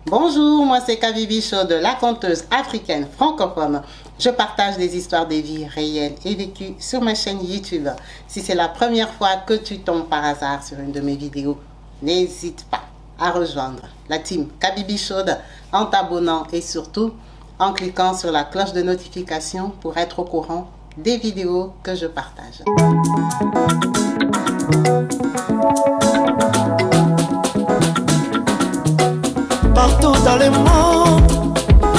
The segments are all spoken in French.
Bonjour, moi c'est Kabibi Show de la conteuse africaine francophone. Je partage des histoires de vie réelles et vécues sur ma chaîne YouTube. Si c'est la première fois que tu tombes par hasard sur une de mes vidéos, n'hésite pas à rejoindre la team Kabibi Show en t'abonnant et surtout en cliquant sur la cloche de notification pour être au courant des vidéos que je partage. Partout dans le monde,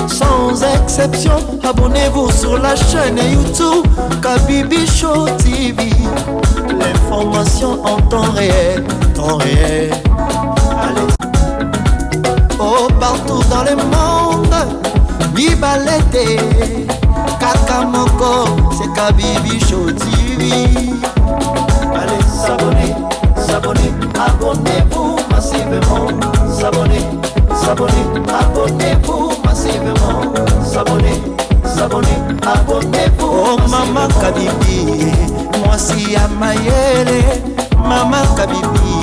sans exception, abonnez-vous sur la chaîne YouTube Kabibi Show TV. L'information en temps réel, Allez. Oh, partout dans le monde, Bibalete, Kakamoko, c'est Kabibi Show TV. Allez, s'abonner, abonnez-vous massivement, abonnez-vous massivement, abonnez-vous. Oh Mama Kabibi, moi si Amayele, Mama Kabibi,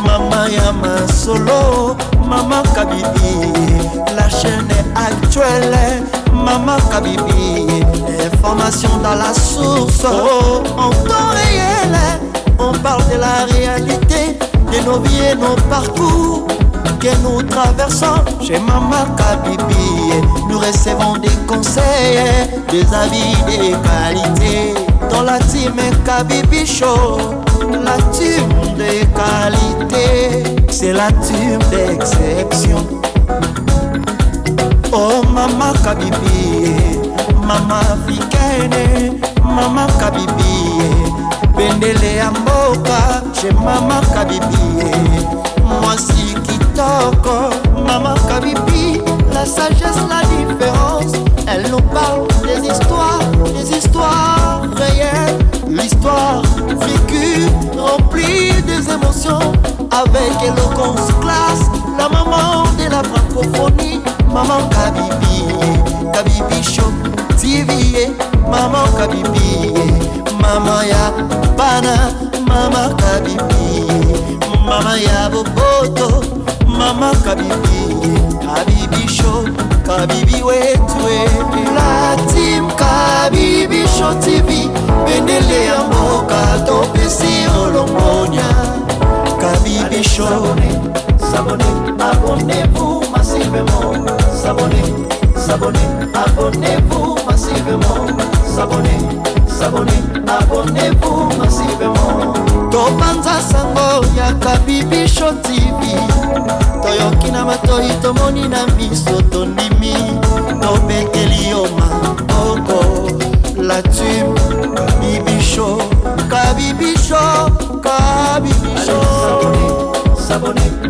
Mama Yama Solo, Mama Kabibi, la chaîne est actuelle, Mama Kabibi, information dans la source, oh, en temps réel, on parle de la réalité, de nos vies et nos parcours que nous traversons chez Mama Kabibi. Nous recevons des conseils, des avis, des qualités. Dans la team Kabibi Show, la team de qualité, c'est la team d'exception. Oh Mama Kabibi, Mama africaine, Mama Kabibi, Bendele Amboka chez Mama Kabibi. Moi si Kitoko, Mama Kabibi, la sagesse, la différence. Elle nous parle des histoires réelles, l'histoire vécue, remplie des émotions, avec éloquence, classe, la maman de la francophonie, Maman Kabibi, Kabibi Show TV, Maman Kabibi, Mama ya Bana, Mama Kabibi, Mama ya Boboto, Mama Kabibi, Kabibi Show, Kabibi wetwe. La team Kabibi Show TV, Bendele ya Mboka, Topesi Olombonia. Kabibi Show, abonnez-vous massivement, abonnez-vous massivement, abonnez-vous massivement. Topanza sango ya Kabibi Show TV, toyokina matoi tomoni na miso tondimi, tobeteli yo maboko. La team Kabibi Show, Kabibi Show, Kabibi Show.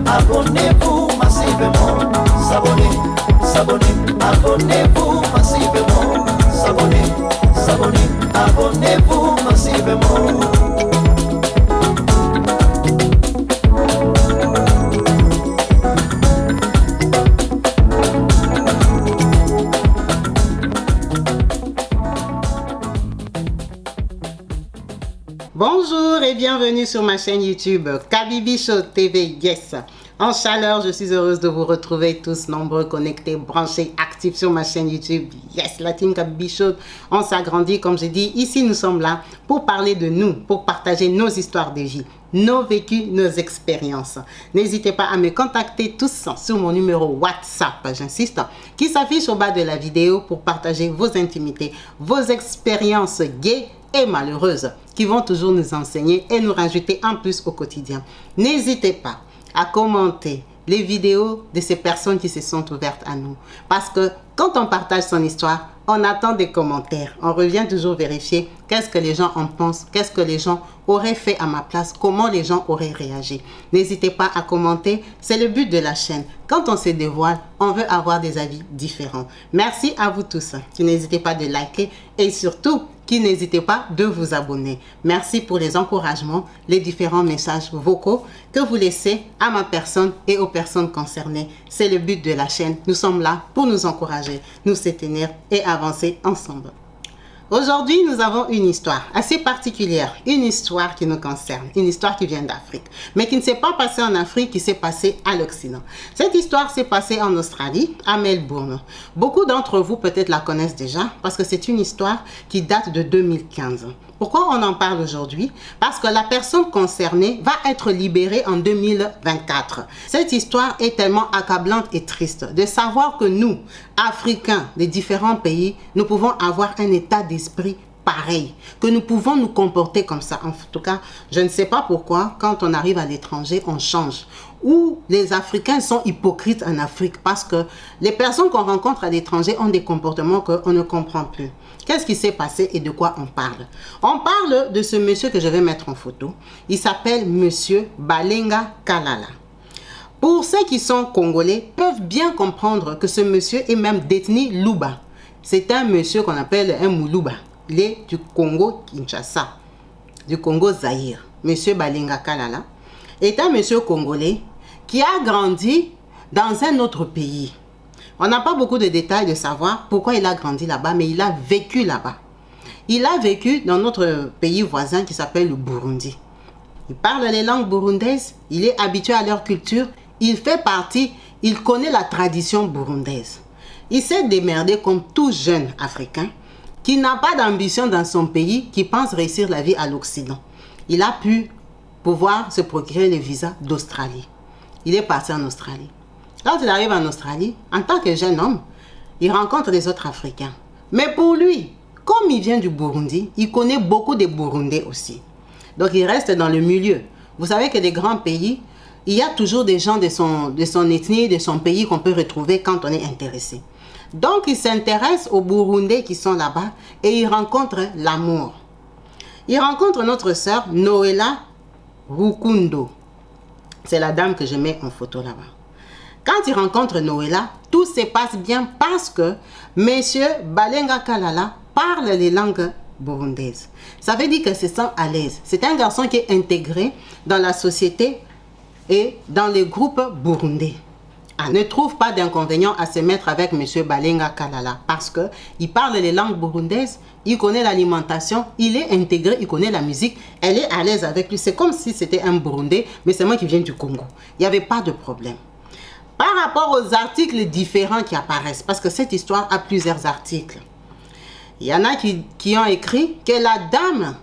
Abonnez-vous massivement, abonnez-vous massivement, abonnez-vous massivement. Bonjour et bienvenue sur ma chaîne YouTube Kabibi Show TV. Yes, en chaleur, je suis heureuse de vous retrouver tous nombreux, connectés, branchés, actifs sur ma chaîne YouTube. Yes, la team Kabibi Show, on s'agrandit comme j'ai dit. Ici, nous sommes là pour parler de nous, pour partager nos histoires de vie, nos vécus, nos expériences. N'hésitez pas à me contacter tous sur mon numéro WhatsApp, j'insiste, qui s'affiche au bas de la vidéo pour partager vos intimités, vos expériences gays et malheureuses qui vont toujours nous enseigner et nous rajouter en plus au quotidien. N'hésitez pas à commenter les vidéos de ces personnes qui se sont ouvertes à nous. Parce que quand on partage son histoire, on attend des commentaires. On revient toujours vérifier qu'est-ce que les gens en pensent, qu'est-ce que les gens auraient fait à ma place, comment les gens auraient réagi. N'hésitez pas à commenter, c'est le but de la chaîne. Quand on se dévoile, on veut avoir des avis différents. Merci à vous tous qui n'hésitez pas de liker et surtout qui n'hésitez pas de vous abonner. Merci pour les encouragements, les différents messages vocaux que vous laissez à ma personne et aux personnes concernées. C'est le but de la chaîne. Nous sommes là pour nous encourager, nous soutenir et avancer ensemble. Aujourd'hui, nous avons une histoire assez particulière, une histoire qui nous concerne, une histoire qui vient d'Afrique, mais qui ne s'est pas passée en Afrique, qui s'est passée à l'Occident. Cette histoire s'est passée en Australie, à Melbourne. Beaucoup d'entre vous peut-être la connaissent déjà parce que c'est une histoire qui date de 2015. Pourquoi on en parle aujourd'hui? Parce que la personne concernée va être libérée en 2024. Cette histoire est tellement accablante et triste de savoir que nous, Africains des différents pays, nous pouvons avoir un état d'esprit pareil, que nous pouvons nous comporter comme ça. En tout cas, je ne sais pas pourquoi, quand on arrive à l'étranger, on change. Ou les Africains sont hypocrites en Afrique parce que les personnes qu'on rencontre à l'étranger ont des comportements qu'on ne comprend plus. Qu'est-ce qui s'est passé et de quoi on parle? On parle de ce monsieur que je vais mettre en photo. Il s'appelle monsieur Balenga Kalala. Pour ceux qui sont congolais, peuvent bien comprendre que ce monsieur est même d'ethnie Luba. C'est un monsieur qu'on appelle un Moulouba. Il est du Congo Kinshasa, du Congo Zaïre. Monsieur Balenga Kalala est un monsieur congolais qui a grandi dans un autre pays. On n'a pas beaucoup de détails de savoir pourquoi il a grandi là-bas, mais il a vécu là-bas. Il a vécu dans notre pays voisin qui s'appelle le Burundi. Il parle les langues burundaises, il est habitué à leur culture, il fait partie, il connaît la tradition burundaise. Il s'est démerdé comme tout jeune Africain qui n'a pas d'ambition dans son pays, qui pense réussir la vie à l'Occident. Il a pu pouvoir se procurer le visa d'Australie. Il est parti en Australie. Quand il arrive en Australie, en tant que jeune homme, il rencontre des autres Africains. Mais pour lui, comme il vient du Burundi, il connaît beaucoup de Burundais aussi. Donc il reste dans le milieu. Vous savez que les grands pays, il y a toujours des gens de son ethnie, de son pays qu'on peut retrouver quand on est intéressé. Donc il s'intéresse aux Burundais qui sont là-bas et il rencontre l'amour. Il rencontre notre sœur Noëlla Rukundo. C'est la dame que je mets en photo là-bas. Quand il rencontre Noëlla, tout se passe bien parce que monsieur Balenga Kalala parle les langues burundaises. Ça veut dire que se sent à l'aise. C'est un garçon qui est intégré dans la société et dans les groupes burundais. Ne trouve pas d'inconvénient à se mettre avec monsieur Balenga Kalala parce que il parle les langues burundaises, il connaît l'alimentation, il est intégré, il connaît la musique, elle est à l'aise avec lui. C'est comme si c'était un Burundais, mais c'est moi qui viens du Congo. Il n'y avait pas de problème. Par rapport aux articles différents qui apparaissent, parce que cette histoire a plusieurs articles, il y en a qui ont écrit que la dame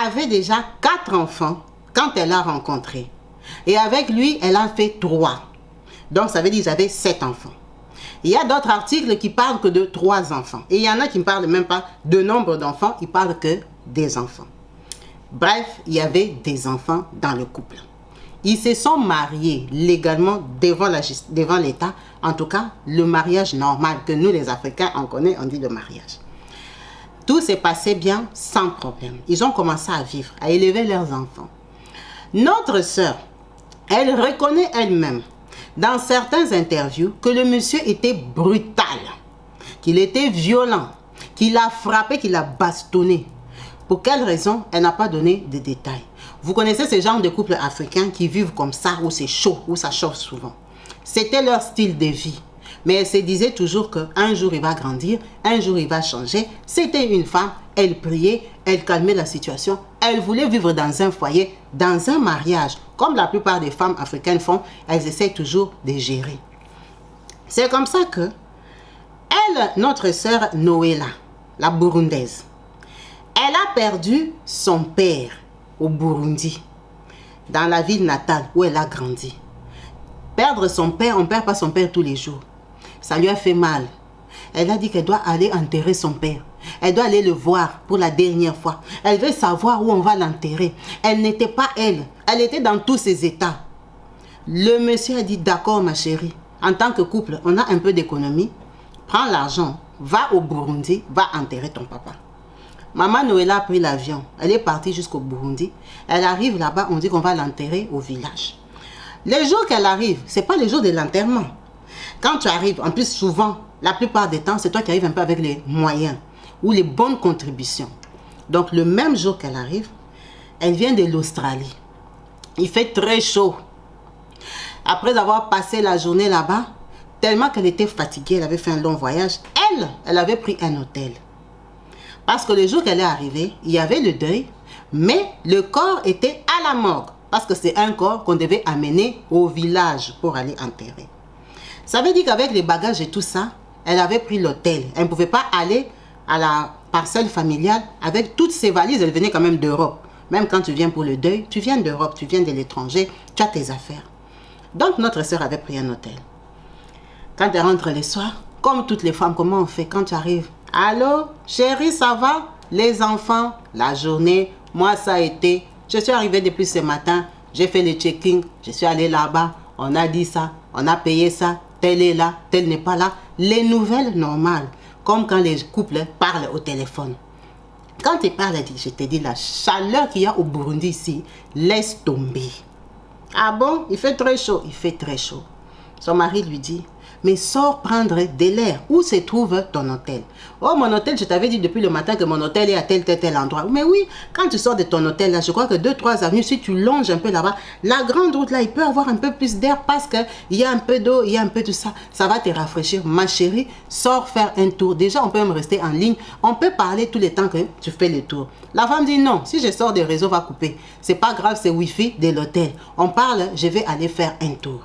avait déjà 4 enfants quand elle l'a rencontré. Et avec lui, elle a fait 3. Donc, ça veut dire qu'ils avaient 7 enfants. Il y a d'autres articles qui parlent que de 3 enfants. Et il y en a qui ne parlent même pas de nombre d'enfants, ils parlent que des enfants. Bref, il y avait des enfants dans le couple. Ils se sont mariés légalement devant l'État. En tout cas, le mariage normal que nous, les Africains, on connaît, on dit le mariage. Tout s'est passé bien, sans problème. Ils ont commencé à vivre, à élever leurs enfants. Notre sœur, elle reconnaît elle-même, dans certaines interviews, que le monsieur était brutal, qu'il était violent, qu'il a frappé, qu'il a bastonné. Pour quelle raison? Elle n'a pas donné de détails. Vous connaissez ce genre de couples africains qui vivent comme ça, où c'est chaud, où ça chauffe souvent. C'était leur style de vie. Mais elle se disait toujours qu'un jour il va grandir, un jour il va changer. C'était une femme, elle priait, elle calmait la situation. Elle voulait vivre dans un foyer, dans un mariage. Comme la plupart des femmes africaines font, elles essaient toujours de gérer. C'est comme ça que elle, notre sœur Noëlla, la burundaise, elle a perdu son père au Burundi, dans la ville natale où elle a grandi. Perdre son père, on ne perd pas son père tous les jours. Ça lui a fait mal. Elle a dit qu'elle doit aller enterrer son père. Elle doit aller le voir pour la dernière fois. Elle veut savoir où on va l'enterrer. Elle n'était pas elle. Elle était dans tous ses états. Le monsieur a dit, d'accord ma chérie, en tant que couple, on a un peu d'économie. Prends l'argent, va au Burundi, va enterrer ton papa. Maman Noëlla a pris l'avion. Elle est partie jusqu'au Burundi. Elle arrive là-bas, on dit qu'on va l'enterrer au village. Les jours qu'elle arrive, ce n'est pas les jours de l'enterrement. Quand tu arrives, en plus souvent, la plupart des temps, c'est toi qui arrives un peu avec les moyens ou les bonnes contributions. Donc le même jour qu'elle arrive, elle vient de l'Australie. Il fait très chaud. Après avoir passé la journée là-bas, tellement qu'elle était fatiguée, elle avait fait un long voyage, elle avait pris un hôtel. Parce que le jour qu'elle est arrivée, il y avait le deuil, mais le corps était à la morgue. Parce que c'est un corps qu'on devait amener au village pour aller enterrer. Ça veut dire qu'avec les bagages et tout ça, elle avait pris l'hôtel. Elle ne pouvait pas aller à la parcelle familiale avec toutes ses valises. Elle venait quand même d'Europe. Même quand tu viens pour le deuil, tu viens d'Europe, tu viens de l'étranger, tu as tes affaires. Donc notre soeur avait pris un hôtel. Quand elle rentre le soir, comme toutes les femmes, comment on fait quand tu arrives? Allô, chérie, ça va? Les enfants, la journée, moi ça a été. Je suis arrivée depuis ce matin, j'ai fait le checking, je suis allée là-bas, on a dit ça, on a payé ça, tel est là, tel n'est pas là. Les nouvelles normales, comme quand les couples parlent au téléphone. Quand ils parlent, je te dis, la chaleur qu'il y a au Burundi ici, laisse tomber. Ah bon? Il fait très chaud. Il fait très chaud. Son mari lui dit, mais sors prendre de l'air. Où se trouve ton hôtel? Oh, mon hôtel, je t'avais dit depuis le matin que mon hôtel est à tel endroit. Mais oui, quand tu sors de ton hôtel, là, je crois que 2-3 avenues, si tu longes un peu là-bas, la grande route, là, il peut avoir un peu plus d'air parce qu'il y a un peu d'eau, il y a un peu de ça. Ça va te rafraîchir. Ma chérie, sors faire un tour. Déjà, on peut même rester en ligne. On peut parler tous les temps que tu fais le tour. La femme dit non, si je sors, le réseau va couper. C'est pas grave, c'est Wi-Fi de l'hôtel. On parle, je vais aller faire un tour.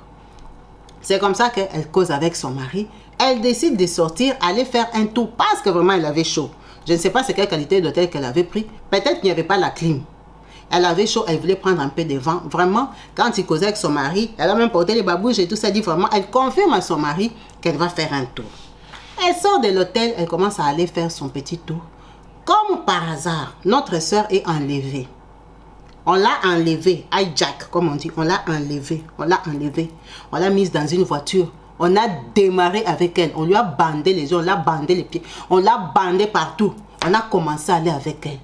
C'est comme ça qu'elle cause avec son mari. Elle décide de sortir, aller faire un tour parce que vraiment elle avait chaud. Je ne sais pas c'est quelle qualité d'hôtel qu'elle avait pris. Peut-être qu'il n'y avait pas la clim. Elle avait chaud, elle voulait prendre un peu de vent. Vraiment, quand il causait avec son mari, elle a même porté les babouches et tout ça. Elle dit vraiment, elle confirme à son mari qu'elle va faire un tour. Elle sort de l'hôtel, elle commence à aller faire son petit tour. Comme par hasard, notre soeur est enlevée. On l'a enlevée, hijack comme on dit, on l'a enlevée, on l'a mise dans une voiture, on a démarré avec elle, on lui a bandé les yeux, on l'a bandé les pieds, on l'a bandé partout, on a commencé à aller avec elle.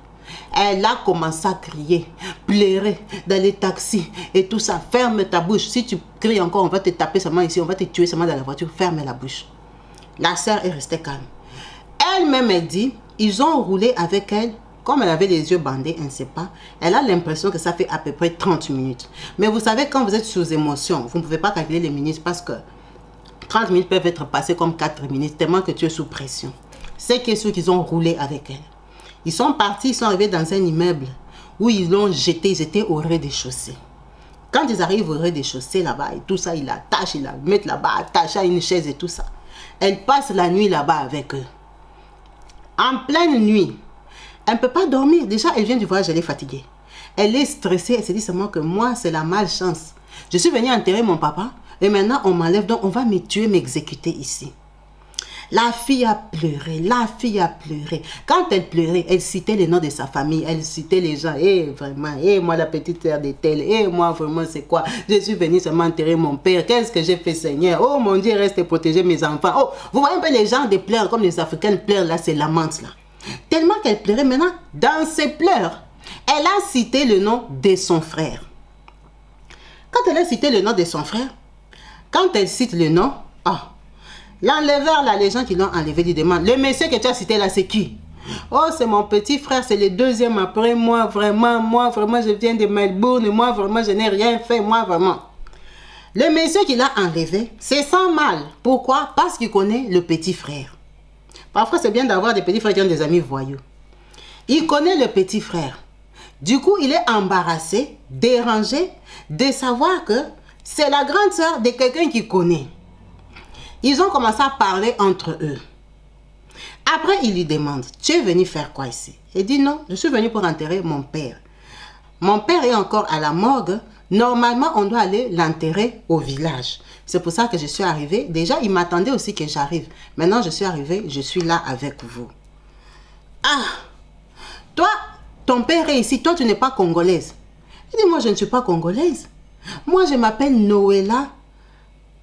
Elle a commencé à crier, pleurer dans les taxis et tout ça. Ferme ta bouche, si tu cries encore, on va te taper seulement ici, on va te tuer seulement dans la voiture, ferme la bouche. La sœur est restée calme. Elle-même, elle dit, ils ont roulé avec elle. Comme elle avait les yeux bandés, elle ne sait pas. Elle a l'impression que ça fait à peu près 30 minutes. Mais vous savez, quand vous êtes sous émotion, vous ne pouvez pas calculer les minutes parce que 30 minutes peuvent être passées comme 4 minutes, tellement que tu es sous pression. C'est que ceux qui ont roulé avec elle. Ils sont partis, ils sont arrivés dans un immeuble où ils l'ont jeté, ils étaient au rez-de-chaussée. Quand ils arrivent au rez-de-chaussée là-bas et tout ça, ils l'attachent, ils la mettent là-bas, attachés à une chaise et tout ça. Elle passe la nuit là-bas avec eux. En pleine nuit. Elle ne peut pas dormir. Déjà, elle vient du voyage, elle est fatiguée. Elle est stressée. Elle se dit seulement que moi, c'est la malchance. Je suis venue enterrer mon papa et maintenant, on m'enlève. Donc, on va me tuer, m'exécuter ici. La fille a pleuré. La fille a pleuré. Quand elle pleurait, elle citait les noms de sa famille. Elle citait les gens. Vraiment, moi, la petite sœur de tel. Moi, vraiment, c'est quoi? Je suis venue seulement enterrer mon père. Qu'est-ce que j'ai fait, Seigneur? Oh, mon Dieu, reste protéger mes enfants. Oh, vous voyez un peu les gens de pleurs, comme les Africains pleurent, là, c'est lamentent, là. Tellement qu'elle pleurait maintenant, dans ses pleurs, elle a cité le nom de son frère. Quand elle a cité le nom de son frère, quand elle cite le nom, l'enleveur, là, les gens qui l'ont enlevé lui demandent, le monsieur que tu as cité là, c'est qui? Oh, c'est mon petit frère, c'est le deuxième après moi, vraiment, je viens de Melbourne, moi, vraiment, je n'ai rien fait, moi, vraiment. Le monsieur qui l'a enlevé, c'est sans mal. Pourquoi? Parce qu'il connaît le petit frère. Parfois, c'est bien d'avoir des petits frères qui ont des amis voyous. Il connaît le petit frère. Du coup, il est embarrassé, dérangé de savoir que c'est la grande sœur de quelqu'un qu'il connaît. Ils ont commencé à parler entre eux. Après, il lui demande, tu es venu faire quoi ici? Il dit non, je suis venu pour enterrer mon père. Mon père est encore à la morgue. Normalement, on doit aller l'enterrer au village. C'est pour ça que je suis arrivée. Déjà, il m'attendait aussi que j'arrive. Maintenant, je suis arrivée, je suis là avec vous. Ah, toi, ton père est ici. Toi, tu n'es pas congolaise. Il dit, moi, je ne suis pas congolaise. Moi, je m'appelle Noëlla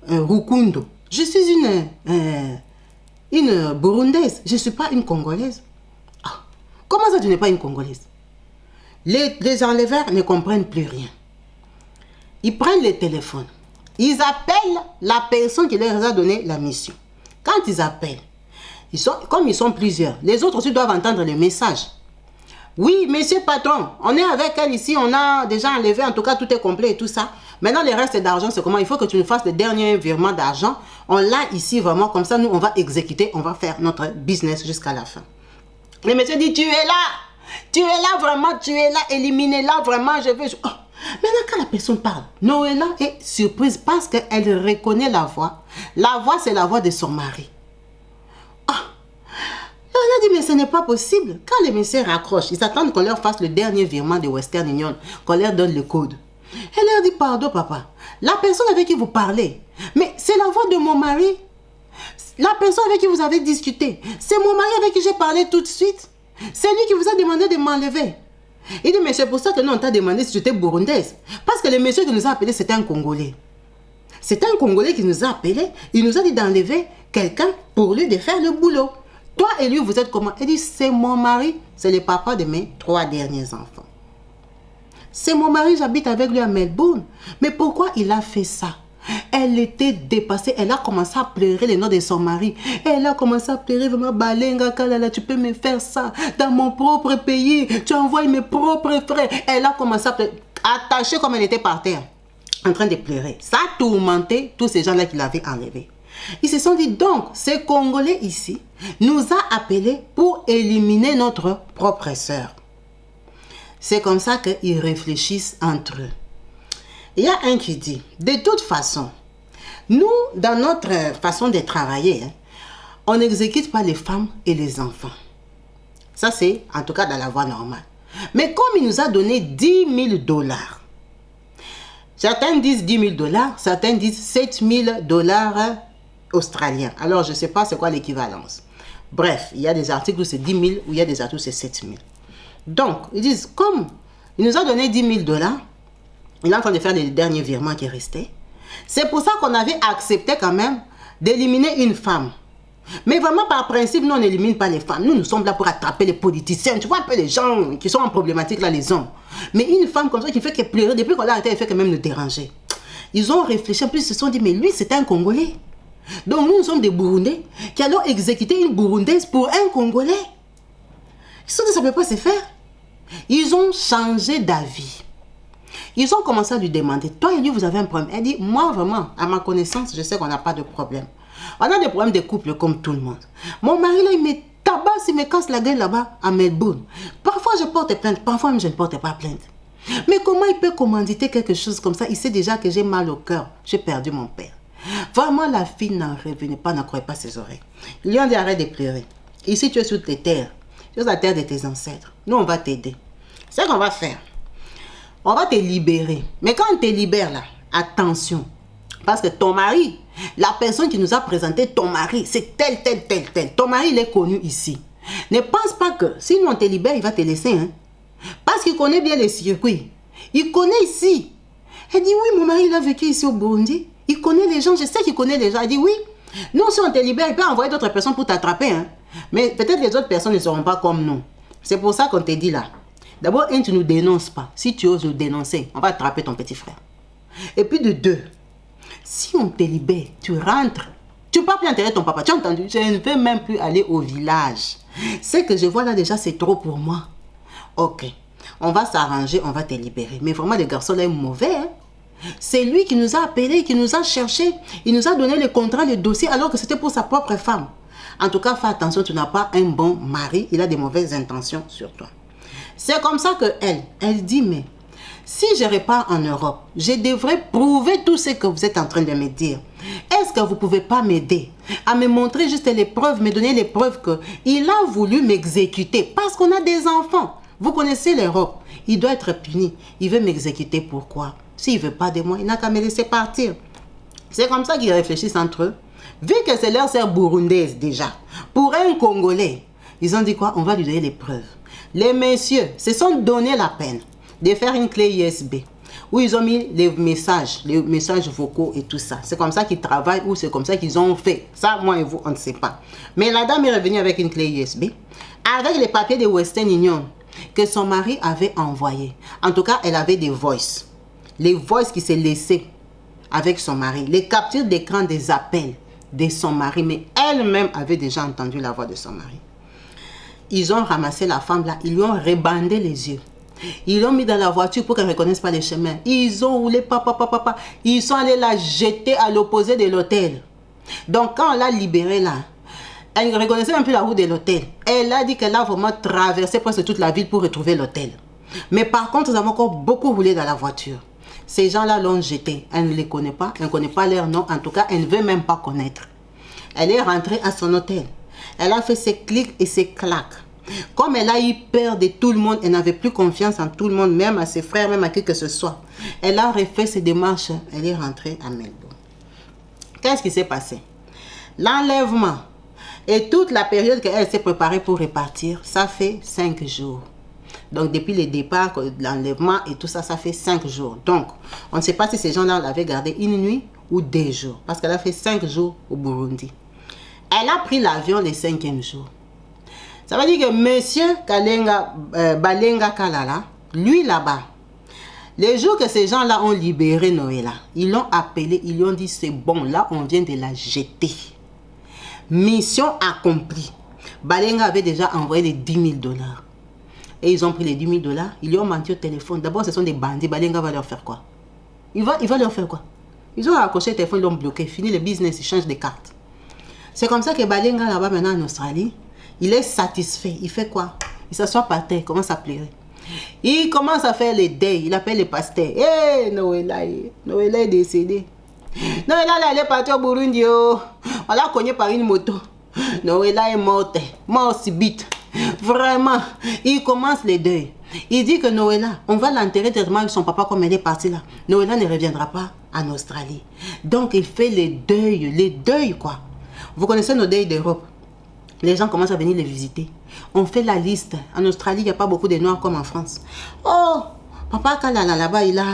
Rukundo. Je suis une Burundaise. Je ne suis pas une Congolaise. Ah, comment ça, tu n'es pas une Congolaise? Les enleveurs ne comprennent plus rien. Ils prennent le téléphone. Ils appellent la personne qui leur a donné la mission. Quand ils appellent, comme ils sont plusieurs, les autres aussi doivent entendre le message. Oui, monsieur patron, on est avec elle ici, on a déjà enlevé, en tout cas tout est complet et tout ça. Maintenant, le reste d'argent, c'est comment? Il faut que tu nous fasses le dernier virement d'argent. On l'a ici vraiment, comme ça, nous, on va exécuter, on va faire notre business jusqu'à la fin. Le monsieur dit, tu es là vraiment, tu es là, éliminez-la vraiment, je veux... Oh. Maintenant, quand la personne parle, Noëlla est surprise parce qu'elle reconnaît la voix. La voix, c'est la voix de son mari. Elle a dit, mais ce n'est pas possible. Quand les messieurs raccrochent, ils attendent qu'on leur fasse le dernier virement de Western Union, qu'on leur donne le code. Elle leur dit, pardon papa, la personne avec qui vous parlez, mais c'est la voix de mon mari. La personne avec qui vous avez discuté, c'est mon mari avec qui j'ai parlé tout de suite. C'est lui qui vous a demandé de m'enlever. Il dit, mais c'est pour ça que nous on t'a demandé si tu étais burundaise. Parce que le monsieur qui nous a appelé, c'était un Congolais. C'était un Congolais qui nous a appelé. Il nous a dit d'enlever quelqu'un pour lui de faire le boulot. Toi et lui, vous êtes comment? Il dit, c'est mon mari, c'est le papa de mes 3 derniers enfants. C'est mon mari, j'habite avec lui à Melbourne. Mais pourquoi il a fait ça? Elle était dépassée, elle a commencé à pleurer le nom de son mari. Elle a commencé à pleurer vraiment, Balenga Kalala, tu peux me faire ça dans mon propre pays, tu envoies mes propres frères. Elle a commencé à pleurer, attachée comme elle était par terre, en train de pleurer. Ça a tourmenté tous ces gens-là qui l'avaient enlevé. Ils se sont dit, donc, ces Congolais ici nous a appelés pour éliminer notre propre sœur. C'est comme ça qu'ils réfléchissent entre eux. Il y a un qui dit, de toute façon, nous, dans notre façon de travailler, on n'exécute pas les femmes et les enfants. Ça, c'est en tout cas dans la voie normale. Mais comme il nous a donné 10 000 $, certains disent 10 000 $, certains disent 7 000 $ australiens. Alors, je ne sais pas c'est quoi l'équivalence. Bref, il y a des articles où c'est 10 000 ou il y a des articles où c'est 7 000. Donc, ils disent, comme il nous a donné 10 000 $, il est en train de faire les derniers virements qui restaient. C'est pour ça qu'on avait accepté quand même d'éliminer une femme. Mais vraiment, par principe, nous, on n'élimine pas les femmes. Nous sommes là pour attraper les politiciens. Tu vois un peu les gens qui sont en problématique, là, les hommes. Mais une femme comme ça qui fait qu'elle pleurait, depuis qu'on l'a arrêté, elle fait quand même nous déranger. Ils ont réfléchi, en plus, ils se sont dit, mais lui, c'est un Congolais. Donc, nous sommes des Burundais qui allons exécuter une Burundaise pour un Congolais. Ils se sont dit, ça ne peut pas se faire. Ils ont changé d'avis. Ils ont commencé à lui demander, toi et lui, vous avez un problème? Elle dit, moi, vraiment, à ma connaissance, je sais qu'on n'a pas de problème. On a des problèmes de couple comme tout le monde. Mon mari, là, il me tabasse, il me casse la gueule là-bas à Melbourne. Parfois, je porte plainte, parfois même, je ne porte pas plainte. Mais comment il peut commanditer quelque chose comme ça? Il sait déjà que j'ai mal au cœur. J'ai perdu mon père. Vraiment, la fille n'en revenait pas, n'en croyait pas ses oreilles. Ils lui ont dit, arrête de pleurer. Ici, tu es sur tes terres. Tu es sur la terre de tes ancêtres. Nous, on va t'aider. C'est ce qu'on va faire. On va te libérer. Mais quand on te libère là, attention. Parce que ton mari, la personne qui nous a présenté ton mari, c'est tel. Ton mari, il est connu ici. Ne pense pas que si nous on te libère, il va te laisser. Hein? Parce qu'il connaît bien les circuits. Il connaît ici. Elle dit, oui, mon mari, il a vécu ici au Burundi. Il connaît les gens. Je sais qu'il connaît les gens. Elle dit, oui. Non, si on te libère, il peut envoyer d'autres personnes pour t'attraper. Hein? Mais peut-être les autres personnes ne seront pas comme nous. C'est pour ça qu'on te dit là. D'abord, tu ne nous dénonces pas. Si tu oses nous dénoncer, on va attraper ton petit frère. Et puis de 2, si on te libère, tu rentres. Tu ne peux plus enterrer ton papa. Tu as entendu? Je ne veux même plus aller au village. Ce que je vois là déjà, c'est trop pour moi. Ok, on va s'arranger, on va te libérer. Mais vraiment, le garçon là est mauvais. Hein? C'est lui qui nous a appelés, qui nous a cherchés. Il nous a donné le contrat, le dossier, alors que c'était pour sa propre femme. En tout cas, fais attention, tu n'as pas un bon mari. Il a des mauvaises intentions sur toi. C'est comme ça elle dit, mais si je repars en Europe, je devrais prouver tout ce que vous êtes en train de me dire. Est-ce que vous ne pouvez pas m'aider à me montrer juste les preuves, me donner les preuves qu'il a voulu m'exécuter parce qu'on a des enfants. Vous connaissez l'Europe. Il doit être puni. Il veut m'exécuter. Pourquoi? S'il ne veut pas de moi, il n'a qu'à me laisser partir. C'est comme ça qu'ils réfléchissent entre eux. Vu que c'est leur sœur burundaise déjà, pour un Congolais, ils ont dit quoi? On va lui donner les preuves. Les messieurs se sont donné la peine de faire une clé USB où ils ont mis les messages vocaux et tout ça. C'est comme ça qu'ils travaillent ou c'est comme ça qu'ils ont fait. Ça, moi et vous, on ne sait pas. Mais la dame est revenue avec une clé USB, avec les papiers de Western Union que son mari avait envoyés. En tout cas, elle avait des voices. Les voices qui s'est laissées avec son mari. Les captures d'écran des appels de son mari. Mais elle-même avait déjà entendu la voix de son mari. Ils ont ramassé la femme là, ils lui ont rebandé les yeux. Ils l'ont mis dans la voiture pour qu'elle ne reconnaisse pas les chemins. Ils ont roulé, papa. Ils sont allés la jeter à l'opposé de l'hôtel. Donc quand on l'a libérée là, Elle ne reconnaissait un peu la route de l'hôtel. Elle a dit qu'elle a vraiment traversé presque toute la ville pour retrouver l'hôtel. Mais par contre, nous avons encore beaucoup roulé dans la voiture. Ces gens-là l'ont jetée. Elle ne les connaît pas. Elle ne connaît pas leur nom. En tout cas, elle ne veut même pas connaître. Elle est rentrée à son hôtel. Elle a fait ses clics et ses claques. Comme elle a eu peur de tout le monde, elle n'avait plus confiance en tout le monde, même à ses frères, même à qui que ce soit. Elle a refait ses démarches. Elle est rentrée à Melbourne. Qu'est-ce qui s'est passé? L'enlèvement et toute la période qu'elle s'est préparée pour repartir, ça fait 5 jours. Donc, depuis le départ, l'enlèvement et tout ça, ça fait 5 jours. Donc, on ne sait pas si ces gens-là l'avaient gardé une nuit ou 2 jours. Parce qu'elle a fait 5 jours au Burundi. Elle a pris l'avion le 5e jour. Ça veut dire que monsieur Balenga Kalala, lui là-bas, les jours que ces gens-là ont libéré Noëlla, ils l'ont appelé, ils lui ont dit c'est bon, là on vient de la jeter. Mission accomplie. Balenga avait déjà envoyé les 10 000 $. Et ils ont pris les 10 000 $, ils lui ont menti au téléphone. D'abord ce sont des bandits, Balenga va leur faire quoi? Il va leur faire quoi? Ils ont accroché le téléphone, ils l'ont bloqué, fini le business, ils changent de carte. C'est comme ça que Balenga là-bas maintenant en Australie, il est satisfait. Il fait quoi? Il s'assoit par terre, il commence à pleurer. Il commence à faire les deuils. Il appelle les pasteurs. Hé, Noëlla est décédée. Noëlla, elle est partie au Burundi. Oh. On l'a cogné par une moto. Noëlla est morte. Mort subite. Vraiment. Il commence les deuils. Il dit que Noëlla, on va l'enterrer directement avec son papa comme elle est partie là. Noëlla ne reviendra pas en Australie. Donc il fait les deuils quoi. Vous connaissez nos deuils d'Europe. Les gens commencent à venir les visiter. On fait la liste. En Australie, il n'y a pas beaucoup de Noirs comme en France. Oh, papa Kalala là-bas, il a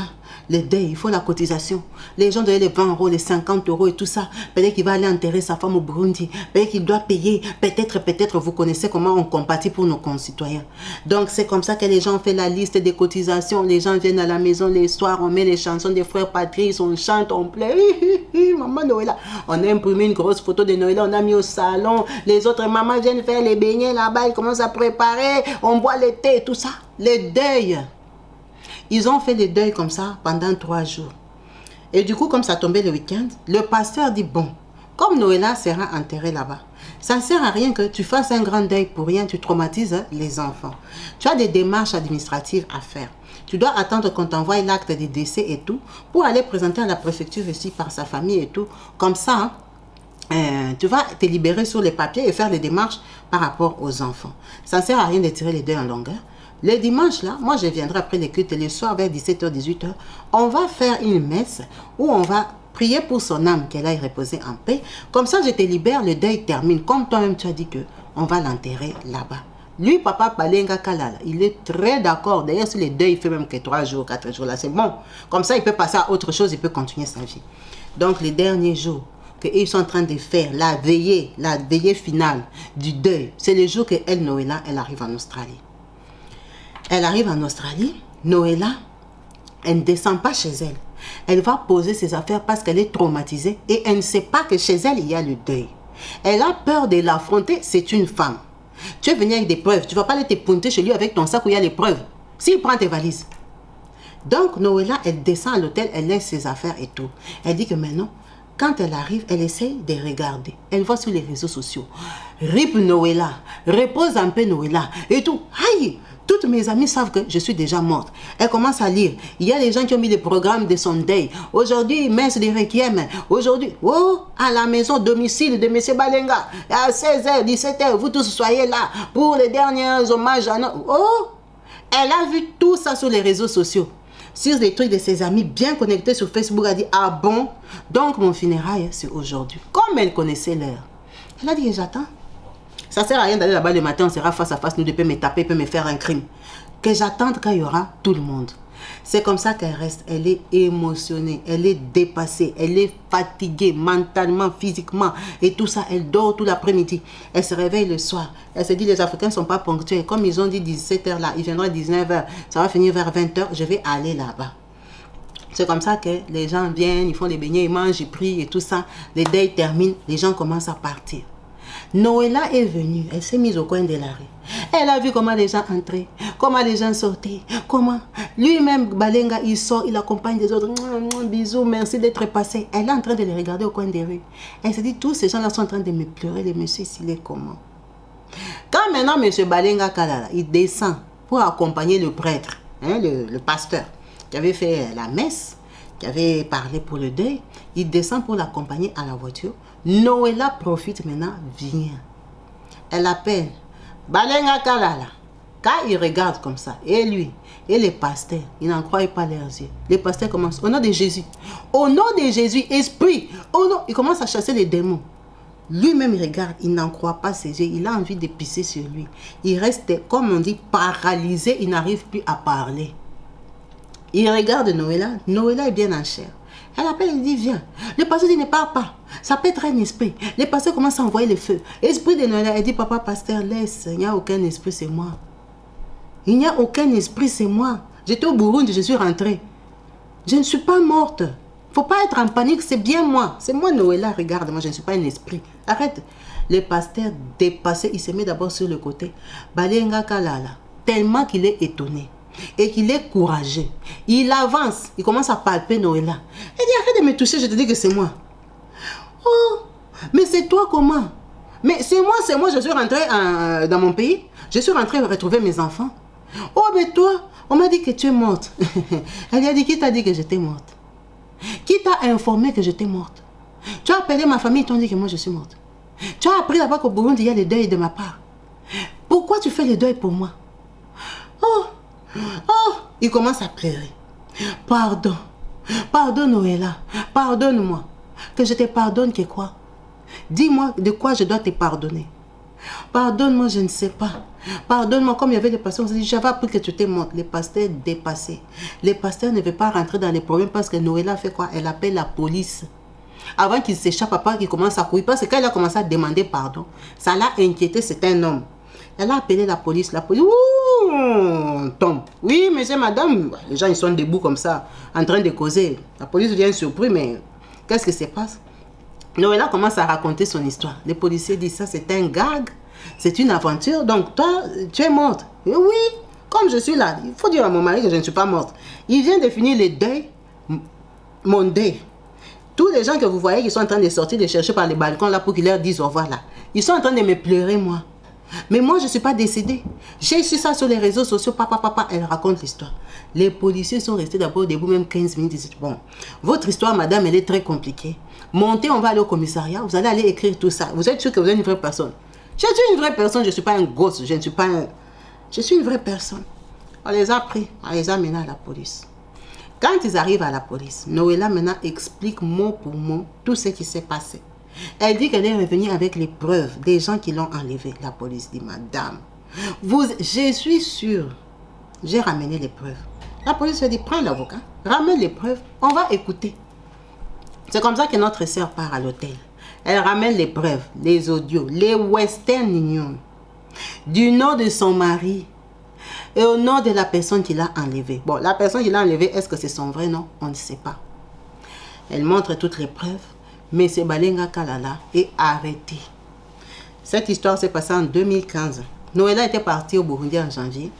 le deuil, il faut la cotisation. Les gens doivent les 20 €, les 50 € et tout ça. Peut-être qu'il va aller enterrer sa femme au Burundi. Peut-être qu'il doit payer. Peut-être, vous connaissez comment on compatit pour nos concitoyens. Donc, c'est comme ça que les gens font la liste des cotisations. Les gens viennent à la maison les soirs, on met les chansons des frères Patrice, on chante, on pleure. Maman Noëlla. On a imprimé une grosse photo de Noëlla, on a mis au salon. Les autres mamans viennent faire les beignets là-bas, ils commencent à préparer. On boit le thé et tout ça. Les deuils. Ils ont fait les deuils comme ça pendant 3 jours. Et du coup, comme ça tombait le week-end, le pasteur dit, bon, comme Noëlla sera enterrée là-bas, ça ne sert à rien que tu fasses un grand deuil pour rien, tu traumatises les enfants. Tu as des démarches administratives à faire. Tu dois attendre qu'on t'envoie l'acte de décès et tout, pour aller présenter à la préfecture ici par sa famille et tout. Comme ça, tu vas te libérer sur les papiers et faire les démarches par rapport aux enfants. Ça ne sert à rien de tirer les deuils en longueur. Le dimanche, là, moi je viendrai après les cultes, le soir vers 17 h, 18 h. On va faire une messe où on va prier pour son âme, qu'elle aille reposer en paix. Comme ça, je te libère, le deuil termine. Comme toi-même, tu as dit qu'on va l'enterrer là-bas. Lui, papa Balenga Kalala, il est très d'accord. D'ailleurs, sur les deuils, il fait même que 3 jours, 4 jours là, c'est bon. Comme ça, il peut passer à autre chose, il peut continuer sa vie. Donc, les derniers jours qu'ils sont en train de faire, la veillée finale du deuil, c'est le jour qu'elle, Noëlla, elle arrive en Australie. Elle arrive en Australie, Noëlla, elle ne descend pas chez elle. Elle va poser ses affaires parce qu'elle est traumatisée et elle ne sait pas que chez elle, il y a le deuil. Elle a peur de l'affronter, c'est une femme. Tu es venu avec des preuves, tu ne vas pas aller te pointer chez lui avec ton sac où il y a les preuves. S'il prend tes valises. Donc Noëlla, elle descend à l'hôtel, elle laisse ses affaires et tout. Elle dit que maintenant, quand elle arrive, elle essaye de regarder. Elle voit sur les réseaux sociaux. RIP Noëlla, repose un peu Noëlla et tout. Aïe! Toutes mes amies savent que je suis déjà morte. Elle commence à lire. Il y a des gens qui ont mis des programmes de son deuil. Aujourd'hui, messe de requiem. Aujourd'hui, oh, à la maison domicile de M. Balenga. À 16 h, 17 h, vous tous soyez là pour les derniers hommages à notre... Oh, elle a vu tout ça sur les réseaux sociaux. Sur les trucs de ses amis bien connectés sur Facebook. Elle a dit, ah bon? Donc mon funérail, c'est aujourd'hui. Comme elle connaissait l'heure. Elle a dit, j'attends. Ça ne sert à rien d'aller là-bas le matin, on sera face à face, nous, il peut me taper, il peut me faire un crime. Que j'attende quand il y aura tout le monde. C'est comme ça qu'elle reste. Elle est émotionnée, elle est dépassée, elle est fatiguée mentalement, physiquement et tout ça. Elle dort tout l'après-midi. Elle se réveille le soir. Elle se dit, les Africains ne sont pas ponctuels. Comme ils ont dit 17 h là, ils viendront à 19 h. Ça va finir vers 20 h, je vais aller là-bas. C'est comme ça que les gens viennent, ils font les beignets, ils mangent, ils prient et tout ça. Les deuils terminent, les gens commencent à partir. Noëlla est venue, elle s'est mise au coin de la rue. Elle a vu comment les gens entraient, comment les gens sortaient, comment lui-même, Balenga, il sort, il accompagne les autres. Bisous, merci d'être passé. Elle est en train de les regarder au coin des rues. Elle se dit, tous ces gens-là sont en train de me pleurer, le monsieur, il est comment? Quand maintenant, monsieur Balenga Kalala, il descend pour accompagner le prêtre, hein, le pasteur, qui avait fait la messe, qui avait parlé pour le deuil, il descend pour l'accompagner à la voiture. Noëlla profite maintenant, vient. Elle appelle Balenga Kalala. Quand il regarde comme ça, et lui, et les pasteurs, ils n'en croient pas leurs yeux. Les pasteurs commencent, au nom de Jésus. Au nom de Jésus, esprit, au nom, il commence à chasser les démons. Lui-même, il regarde, il n'en croit pas ses yeux, il a envie de pisser sur lui. Il reste, comme on dit, paralysé, il n'arrive plus à parler. Il regarde Noëlla, Noëlla est bien en chair. Elle appelle, elle dit, viens. Le pasteur dit, ne parle pas. Ça peut être un esprit. Le pasteur commence à envoyer le feu. L'esprit de Noëlla, elle dit, papa, pasteur, laisse. Il n'y a aucun esprit, c'est moi. Il n'y a aucun esprit, c'est moi. J'étais au Burundi, je suis rentrée. Je ne suis pas morte. Il ne faut pas être en panique, c'est bien moi. C'est moi, Noëlla, regarde, moi, je ne suis pas un esprit. Arrête. Le pasteur dépassé, il se met d'abord sur le côté. Balenga Kalala, tellement qu'il est étonné. Et qu'il est courageux. Il avance, il commence à palper Noëlla. Elle dit, arrête de me toucher, je te dis que c'est moi. Oh, mais c'est toi comment? Mais c'est moi, je suis rentrée dans mon pays. Je suis rentrée retrouver mes enfants. Oh, mais toi, on m'a dit que tu es morte. Elle lui a dit, qui t'a dit que j'étais morte? Qui t'a informé que j'étais morte? Tu as appelé ma famille, ils t'ont dit que moi je suis morte. Tu as appris là-bas qu'au Burundi, il y a le deuil de ma part. Pourquoi tu fais le deuil pour moi? Oh, il commence à pleurer. Pardon. Pardon, Noëlla. Pardonne-moi. Que je te pardonne que quoi? Dis-moi de quoi je dois te pardonner. Pardonne-moi, je ne sais pas. Pardonne-moi, comme il y avait des pasteurs, on s'est dit, j'avais appris que tu étais morte. Les pasteurs dépassés. Les pasteurs ne veulent pas rentrer dans les problèmes parce que Noëlla fait quoi? Elle appelle la police. Avant qu'il s'échappe, papa, qu'il commence à courir. Parce que quand il a commencé à demander pardon, ça l'a inquiété, c'est un homme. Elle a appelé la police. La police, ouh, tombe. Oui, monsieur, madame. Les gens, ils sont debout comme ça, en train de causer. La police vient surpris, mais qu'est-ce qui se passe? Noëlla commence à raconter son histoire. Les policiers disent ça, c'est un gag, c'est une aventure. Donc, toi, tu es morte. Et oui, comme je suis là, il faut dire à mon mari que je ne suis pas morte. Il vient de finir le deuil, mon deuil. Tous les gens que vous voyez qui sont en train de sortir, de chercher par les balcons là pour qu'ils leur disent au revoir là, ils sont en train de me pleurer, moi. Mais moi, je ne suis pas décédée. J'ai su ça sur les réseaux sociaux. Papa, elle raconte l'histoire. Les policiers sont restés d'abord debout, même 15 minutes. Ils disent, bon, votre histoire, madame, elle est très compliquée. Montez, on va aller au commissariat. Vous allez aller écrire tout ça. Vous êtes sûr que vous êtes une vraie personne? Je suis une vraie personne. Je ne suis pas un gosse. Je ne suis pas un... Je suis une vraie personne. On les a pris. On les a menés à la police. Quand ils arrivent à la police, Noëlla maintenant explique mot pour mot tout ce qui s'est passé. Elle dit qu'elle est revenue avec les preuves des gens qui l'ont enlevée. La police dit, madame, je suis sûre, j'ai ramené les preuves. La police lui dit, prends l'avocat, ramène les preuves, on va écouter. C'est comme ça que notre sœur part à l'hôtel. Elle ramène les preuves, les audios, les Western Union, du nom de son mari et au nom de la personne qui l'a enlevée. Bon, la personne qui l'a enlevée, est-ce que c'est son vrai nom? On ne sait pas. Elle montre toutes les preuves. Mais ce Balenga Kalala est arrêté. Cette histoire s'est passée en 2015. Noëlla était partie au Burundi en janvier.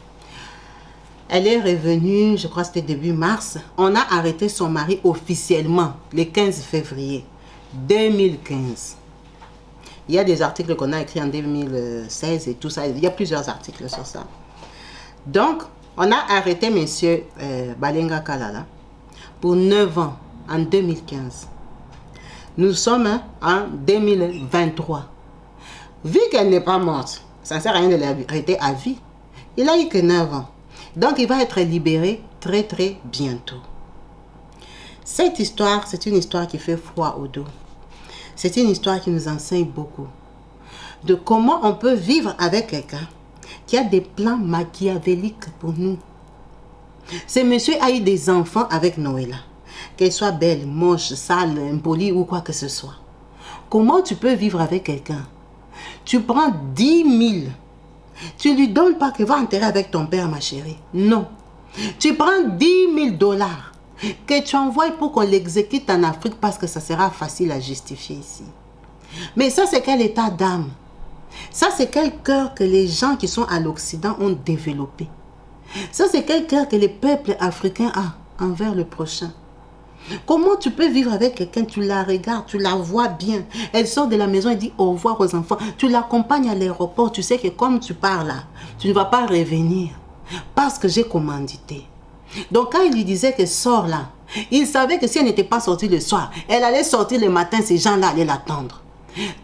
Elle est revenue, je crois que c'était début mars. On a arrêté son mari officiellement le 15 février 2015. Il y a des articles qu'on a écrits en 2016 et tout ça. Il y a plusieurs articles sur ça. Donc, on a arrêté monsieur Balenga Kalala pour 9 ans en 2015. Nous sommes en 2023. Vu qu'elle n'est pas morte, ça ne sert à rien de l'arrêter à vie. Il a eu que 9 ans. Donc, il va être libéré très, très bientôt. Cette histoire, c'est une histoire qui fait froid au dos. C'est une histoire qui nous enseigne beaucoup. De comment on peut vivre avec quelqu'un qui a des plans machiavéliques pour nous. Ce monsieur a eu des enfants avec Noëlla. Qu'elle soit belle, moche, sale, impolie ou quoi que ce soit. Comment tu peux vivre avec quelqu'un? Tu prends 10 000. Tu lui donnes pas que va enterrer avec ton père, ma chérie. Non. Tu prends 10 000 $ que tu envoies pour qu'on l'exécute en Afrique parce que ça sera facile à justifier ici. Mais ça, c'est quel état d'âme? Ça, c'est quel cœur que les gens qui sont à l'Occident ont développé. Ça, c'est quel cœur que les peuples africains ont envers le prochain. Comment tu peux vivre avec quelqu'un, tu la regardes, tu la vois bien. Elle sort de la maison et dit au revoir aux enfants. Tu l'accompagnes à l'aéroport, tu sais que comme tu pars là, tu ne vas pas revenir. Parce que j'ai commandité. Donc quand il lui disait que sort là, il savait que si elle n'était pas sortie le soir, elle allait sortir le matin, ces gens-là allaient l'attendre.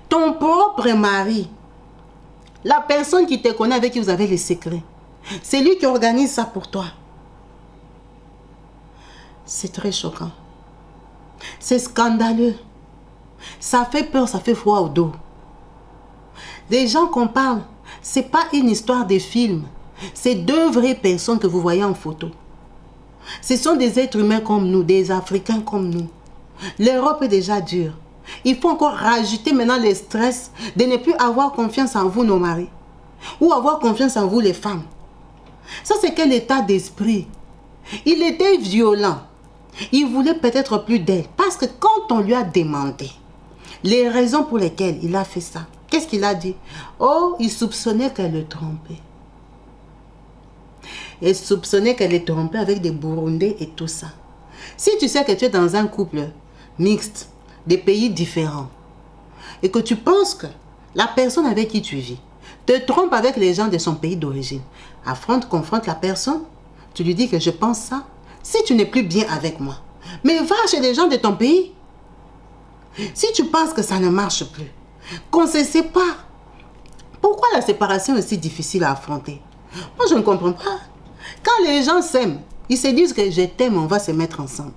Ton propre mari, la personne qui te connaît, avec qui vous avez les secrets, c'est lui qui organise ça pour toi. C'est très choquant. C'est scandaleux. Ça fait peur, ça fait froid au dos. Des gens qu'on parle, ce n'est pas une histoire de film. C'est deux vraies personnes que vous voyez en photo. Ce sont des êtres humains comme nous, des Africains comme nous. L'Europe est déjà dure. Il faut encore rajouter maintenant le stress de ne plus avoir confiance en vous, nos maris. Ou avoir confiance en vous, les femmes. Ça, c'est quel état d'esprit? Il était violent. Il voulait peut-être plus d'elle. Parce que quand on lui a demandé les raisons pour lesquelles il a fait ça, qu'est-ce qu'il a dit? Oh, il soupçonnait qu'elle le trompait. Il soupçonnait qu'elle le trompait avec des Burundais et tout ça. Si tu sais que tu es dans un couple mixte, des pays différents, et que tu penses que la personne avec qui tu vis te trompe avec les gens de son pays d'origine, confronte la personne, tu lui dis que je pense ça, si tu n'es plus bien avec moi, mais va chez les gens de ton pays. Si tu penses que ça ne marche plus, qu'on se sépare, pourquoi la séparation est si difficile à affronter? Moi, je ne comprends pas. Quand les gens s'aiment, ils se disent que je t'aime, on va se mettre ensemble.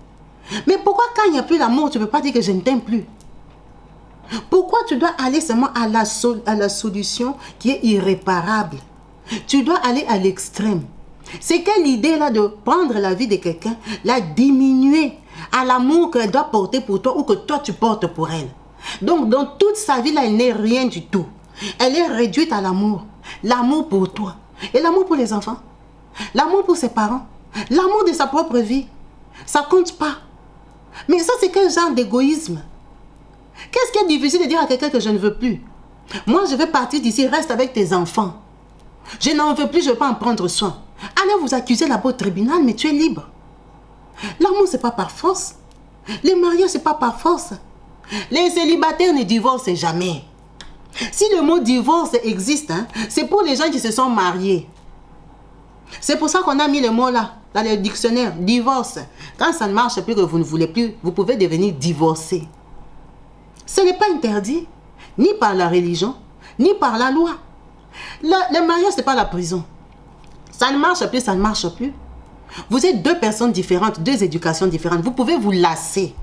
Mais pourquoi quand il n'y a plus l'amour, tu ne peux pas dire que je ne t'aime plus? Pourquoi tu dois aller seulement à la solution qui est irréparable? Tu dois aller à l'extrême. C'est quelle idée là de prendre la vie de quelqu'un, la diminuer à l'amour qu'elle doit porter pour toi ou que toi tu portes pour elle. Donc dans toute sa vie là, elle n'est rien du tout. Elle est réduite à l'amour. L'amour pour toi. Et l'amour pour les enfants. L'amour pour ses parents. L'amour de sa propre vie. Ça compte pas. Mais ça, c'est quel genre d'égoïsme? Qu'est-ce qui est difficile de dire à quelqu'un que je ne veux plus? Moi, je vais partir d'ici, reste avec tes enfants. Je n'en veux plus, je ne vais pas en prendre soin. Allez vous accuser là-bas au tribunal, mais tu es libre. L'amour, ce n'est pas par force. Les mariages, ce n'est pas par force. Les célibataires ne divorcent jamais. Si le mot divorce existe, c'est pour les gens qui se sont mariés. C'est pour ça qu'on a mis le mot là, dans le dictionnaire, divorce. Quand ça ne marche plus, que vous ne voulez plus, vous pouvez devenir divorcé. Ce n'est pas interdit, ni par la religion, ni par la loi. Le mariage, ce n'est pas la prison. Ça ne marche plus, ça ne marche plus. Vous êtes deux personnes différentes, deux éducations différentes. Vous pouvez vous lasser.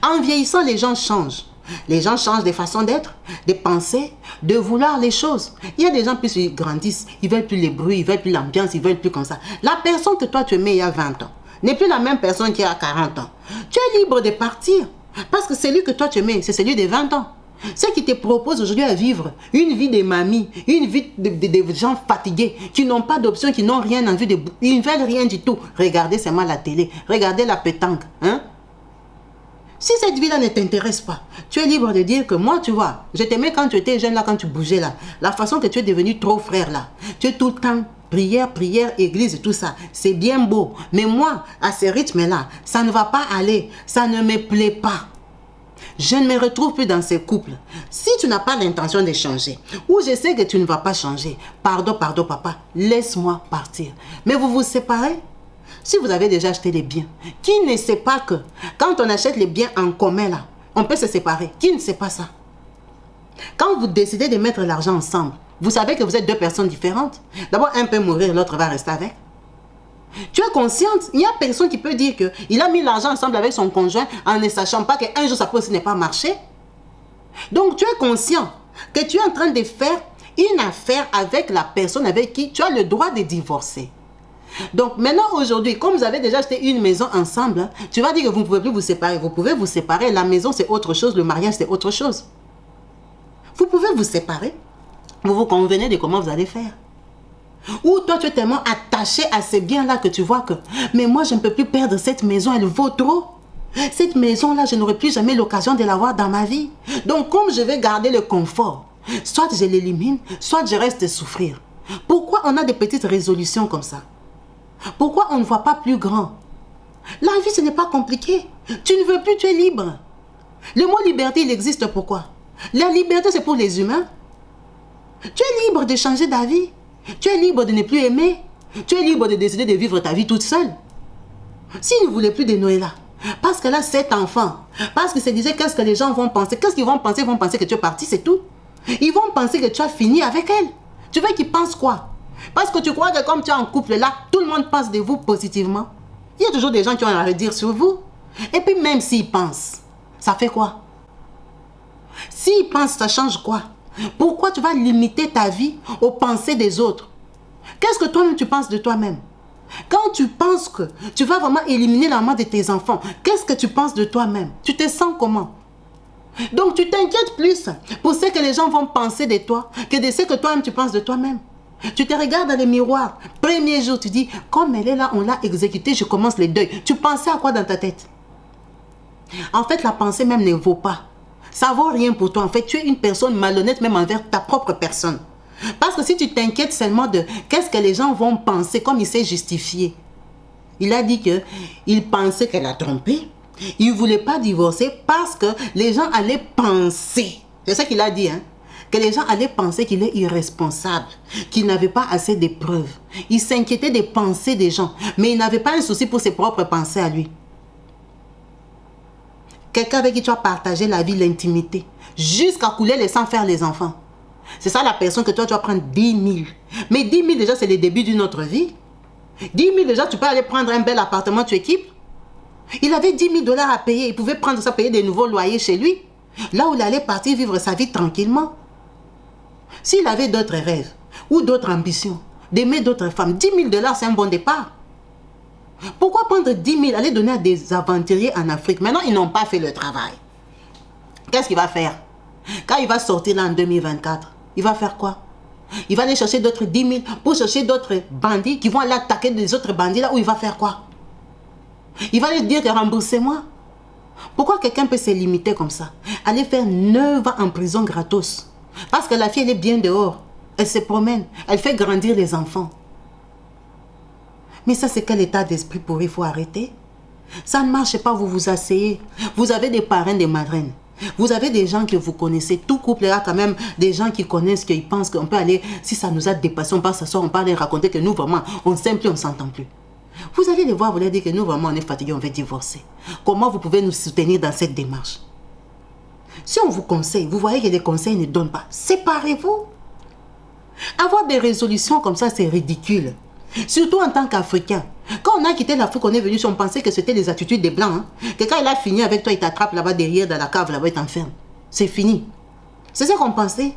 En vieillissant, les gens changent. Les gens changent de façon d'être, de penser, de vouloir les choses. Il y a des gens, plus ils grandissent, ils ne veulent plus les bruits, ils ne veulent plus l'ambiance, ils ne veulent plus comme ça. La personne que toi tu aimais il y a 20 ans n'est plus la même personne qu'il y a 40 ans. Tu es libre de partir. Parce que celui que toi tu aimais, c'est celui de 20 ans. Ce qui te propose aujourd'hui à vivre une vie de mamie, une vie de gens fatigués, qui n'ont pas d'option, qui n'ont rien envie de... Ils ne veulent rien du tout. Regardez seulement la télé, regardez la pétanque. Si cette vie-là ne t'intéresse pas, tu es libre de dire que moi, tu vois, je t'aimais quand tu étais jeune là, quand tu bougeais là. La façon que tu es devenu trop frère là. Tu es tout le temps prière, église et tout ça. C'est bien beau. Mais moi, à ce rythme-là, ça ne va pas aller. Ça ne me plaît pas. Je ne me retrouve plus dans ces couples. Si tu n'as pas l'intention de changer, ou je sais que tu ne vas pas changer, pardon papa, laisse-moi partir. Mais vous vous séparez? Si vous avez déjà acheté les biens, qui ne sait pas que quand on achète les biens en commun là, on peut se séparer? Qui ne sait pas ça? Quand vous décidez de mettre l'argent ensemble, vous savez que vous êtes deux personnes différentes. D'abord, un peut mourir, l'autre va rester avec. Tu es consciente? Il n'y a personne qui peut dire qu'il a mis l'argent ensemble avec son conjoint en ne sachant pas qu'un jour ça peut aussi ne pas marcher. Donc tu es conscient que tu es en train de faire une affaire avec la personne avec qui tu as le droit de divorcer. Donc maintenant aujourd'hui, comme vous avez déjà acheté une maison ensemble, tu vas dire que vous ne pouvez plus vous séparer. Vous pouvez vous séparer, la maison c'est autre chose, le mariage c'est autre chose. Vous pouvez vous séparer. Vous vous convenez de comment vous allez faire. Ou toi tu es tellement attaché à ces biens-là que tu vois que mais moi je ne peux plus perdre cette maison, elle vaut trop. Cette maison-là, je n'aurai plus jamais l'occasion de l'avoir dans ma vie. Donc comme je vais garder le confort, Soit je l'élimine, soit je reste souffrir. Pourquoi on a des petites résolutions comme ça? Pourquoi on ne voit pas plus grand? La vie, ce n'est pas compliqué. Tu ne veux plus, tu es libre. Le mot liberté, il existe pourquoi? La liberté, c'est pour les humains. Tu es libre de changer d'avis. Tu es libre de ne plus aimer. Tu es libre de décider de vivre ta vie toute seule. S'il ne voulait plus de Noëlla, parce qu'elle a 7 enfants, parce que se disait qu'est-ce que les gens vont penser, qu'est-ce qu'ils vont penser? Ils vont penser que tu es parti, c'est tout. Ils vont penser que tu as fini avec elle. Tu veux qu'ils pensent quoi? Parce que tu crois que comme tu es en couple là, tout le monde pense de vous positivement. Il y a toujours des gens qui ont à redire sur vous. Et puis même s'ils pensent, ça fait quoi? S'ils pensent, ça change quoi? Pourquoi tu vas limiter ta vie aux pensées des autres? Qu'est-ce que toi-même tu penses de toi-même? Quand tu penses que tu vas vraiment éliminer la mort de tes enfants, qu'est-ce que tu penses de toi-même? Tu te sens comment? Donc tu t'inquiètes plus pour ce que les gens vont penser de toi que de ce que toi-même tu penses de toi-même. Tu te regardes dans le miroir, premier jour tu dis, comme elle est là, on l'a exécutée, je commence le deuil. Tu pensais à quoi dans ta tête? En fait, la pensée même ne vaut pas. Ça vaut rien pour toi. En fait, tu es une personne malhonnête même envers ta propre personne. Parce que si tu t'inquiètes seulement de qu'est-ce que les gens vont penser, comme il s'est justifié. Il a dit qu'il pensait qu'elle a trompé. Il ne voulait pas divorcer parce que les gens allaient penser. C'est ça qu'il a dit, hein. Que les gens allaient penser qu'il est irresponsable, qu'il n'avait pas assez de preuves. Il s'inquiétait des pensées des gens, mais il n'avait pas un souci pour ses propres pensées à lui. Quelqu'un avec qui tu as partagé la vie, l'intimité, jusqu'à couler les sangs, faire les enfants. C'est ça la personne que toi, tu vas prendre 10 000. Mais 10 000 déjà, c'est le début d'une autre vie. 10 000 déjà, tu peux aller prendre un bel appartement, tu équipes. Il avait 10 000 $ à payer. Il pouvait prendre ça, payer des nouveaux loyers chez lui. Là où il allait partir vivre sa vie tranquillement. S'il avait d'autres rêves ou d'autres ambitions, d'aimer d'autres femmes, 10 000 $, c'est un bon départ. Pourquoi prendre 10 000, aller donner à des aventuriers en Afrique? Maintenant, ils n'ont pas fait le travail. Qu'est-ce qu'il va faire? Quand il va sortir là en 2024, il va faire quoi? Il va aller chercher d'autres 10 000 pour chercher d'autres bandits qui vont aller attaquer des autres bandits là où il va faire quoi? Il va lui dire que remboursez-moi. Pourquoi quelqu'un peut se limiter comme ça? Aller faire 9 ans en prison gratos. Parce que la fille elle est bien dehors. Elle se promène. Elle fait grandir les enfants. Mais ça c'est quel état d'esprit pour il faut arrêter? Ça ne marche pas, vous vous asseyez. Vous avez des parrains, des marraines. Vous avez des gens que vous connaissez. Tout couple a quand même des gens qui connaissent, qui pensent qu'on peut aller, si ça nous a dépassé, on peut s'asseoir, on peut aller raconter que nous vraiment, on s'aime plus, on ne s'entend plus. Vous allez les voir, vous leur dire que nous vraiment, on est fatigués, on veut divorcer. Comment vous pouvez nous soutenir dans cette démarche? Si on vous conseille, vous voyez que les conseils ne donnent pas, séparez-vous. Avoir des résolutions comme ça, c'est ridicule. Surtout en tant qu'Africain. Quand on a quitté l'Afrique, on est venu, on pensait que c'était les attitudes des Blancs. Hein? Que quand il a fini avec toi, il t'attrape là-bas derrière, dans la cave, là-bas, il t'enferme. C'est fini. C'est ça qu'on pensait.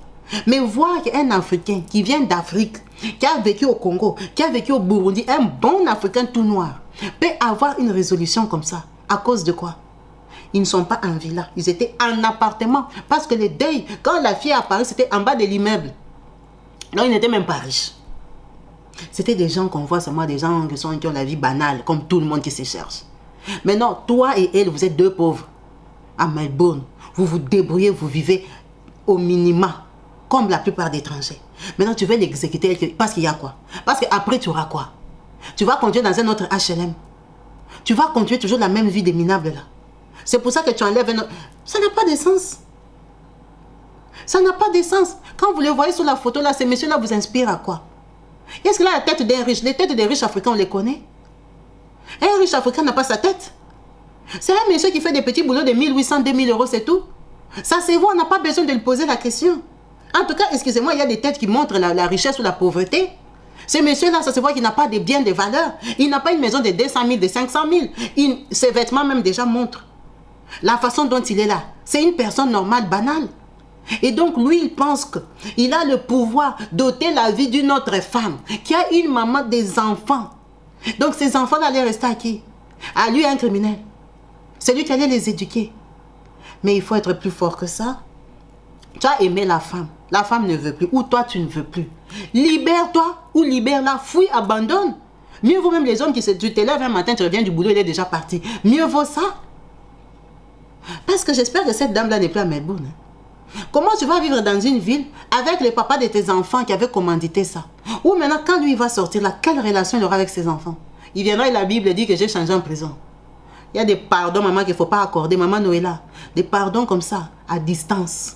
Mais voir qu'un Africain qui vient d'Afrique, qui a vécu au Congo, qui a vécu au Burundi, un bon Africain tout noir, peut avoir une résolution comme ça. À cause de quoi? Ils ne sont pas en villa, ils étaient en appartement. Parce que le deuil, quand la fille est apparue, c'était en bas de l'immeuble. Donc ils n'étaient même pas riches. C'était des gens qu'on voit seulement, des gens qui ont la vie banale, comme tout le monde qui se cherche. Maintenant, toi et elle, vous êtes deux pauvres. À Melbourne, vous vous débrouillez, vous vivez au minima, comme la plupart des étrangers. Maintenant, tu veux l'exécuter parce qu'il y a quoi? Parce qu'après, tu auras quoi? Tu vas continuer dans un autre HLM. Tu vas continuer toujours la même vie des minables là. C'est pour ça que tu enlèves un autre. Ça n'a pas de sens. Ça n'a pas de sens. Quand vous les voyez sur la photo là, ces messieurs-là vous inspirent à quoi? Est-ce que là, la tête d'un riche, les têtes des riches africains, on les connaît? Un riche africain n'a pas sa tête. C'est un monsieur qui fait des petits boulots de 1 800, 2 000 €, c'est tout. Ça, c'est vous, on n'a pas besoin de lui poser la question. En tout cas, excusez-moi, il y a des têtes qui montrent la richesse ou la pauvreté. Ce monsieur-là, ça se voit qu'il n'a pas de biens de valeur. Il n'a pas une maison de 200 000, de 500 000. Ses vêtements même déjà montrent. La façon dont il est là, c'est une personne normale, banale. Et donc, lui, il pense qu'il a le pouvoir d'ôter la vie d'une autre femme qui a une maman, des enfants. Donc, ces enfants-là allaient rester à qui? À lui, un criminel. C'est lui qui allait les éduquer. Mais il faut être plus fort que ça. Tu as aimé la femme. La femme ne veut plus. Ou toi, tu ne veux plus. Libère-toi ou libère-la. Fouille, abandonne. Mieux vaut même les hommes qui tu te lèves un matin, tu reviens du boulot, il est déjà parti. Mieux vaut ça. Parce que j'espère que cette dame-là n'est plus à Melbourne. Comment tu vas vivre dans une ville avec les papas de tes enfants qui avaient commandité ça? Ou maintenant, quand lui il va sortir là, quelle relation il aura avec ses enfants? Il viendra et la Bible dit que j'ai changé en prison. Il y a des pardons, maman, qu'il ne faut pas accorder. Maman Noëlla, des pardons comme ça, à distance.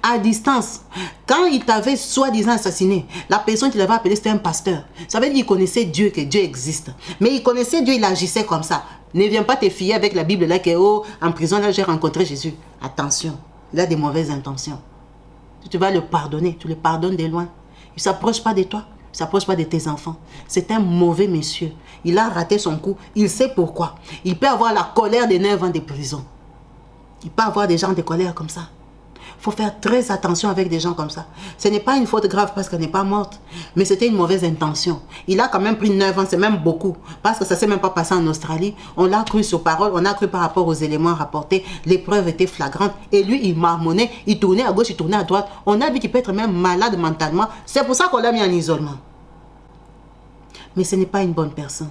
À distance. Quand il t'avait soi-disant assassiné, la personne qui l'avait appelé, c'était un pasteur. Ça veut dire qu'il connaissait Dieu, que Dieu existe. Mais il connaissait Dieu, il agissait comme ça. Ne viens pas te fier avec la Bible là, que oh, en prison, là, j'ai rencontré Jésus. Attention, il a des mauvaises intentions. Tu vas le pardonner, tu le pardonnes de loin. Il ne s'approche pas de toi, il ne s'approche pas de tes enfants. C'est un mauvais monsieur. Il a raté son coup, il sait pourquoi. Il peut avoir la colère de 9 ans de prison. Il peut avoir des gens de colère comme ça. Il faut faire très attention avec des gens comme ça. Ce n'est pas une faute grave parce qu'elle n'est pas morte, mais c'était une mauvaise intention. Il a quand même pris 9 ans, c'est même beaucoup, parce que ça ne s'est même pas passé en Australie. On l'a cru sur parole, on a cru par rapport aux éléments rapportés. L'épreuve était flagrante et lui, il marmonnait, il tournait à gauche, il tournait à droite. On a vu qu'il peut être même malade mentalement. C'est pour ça qu'on l'a mis en isolement. Mais ce n'est pas une bonne personne.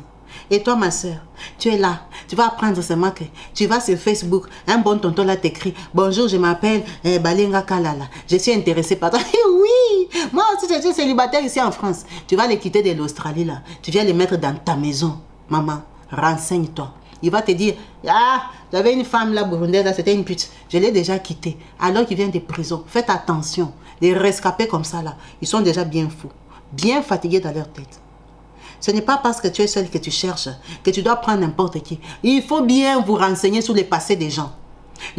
Et toi, ma soeur, tu es là. Tu vas apprendre seulement que tu vas sur Facebook. Un bon tonton là t'écrit: bonjour, je m'appelle Balenga Kalala. Je suis intéressé par toi. Oui, moi aussi je suis célibataire ici en France. Tu vas les quitter de l'Australie là. Tu viens les mettre dans ta maison. Maman, renseigne-toi. Il va te dire: ah, j'avais une femme là, burundaise, là, c'était une pute. Je l'ai déjà quittée. Alors qu'il vient de prison. Faites attention. Les rescapés comme ça là, ils sont déjà bien fous. Bien fatigués dans leur tête. Ce n'est pas parce que tu es seul que tu cherches, que tu dois prendre n'importe qui. Il faut bien vous renseigner sur les passés des gens.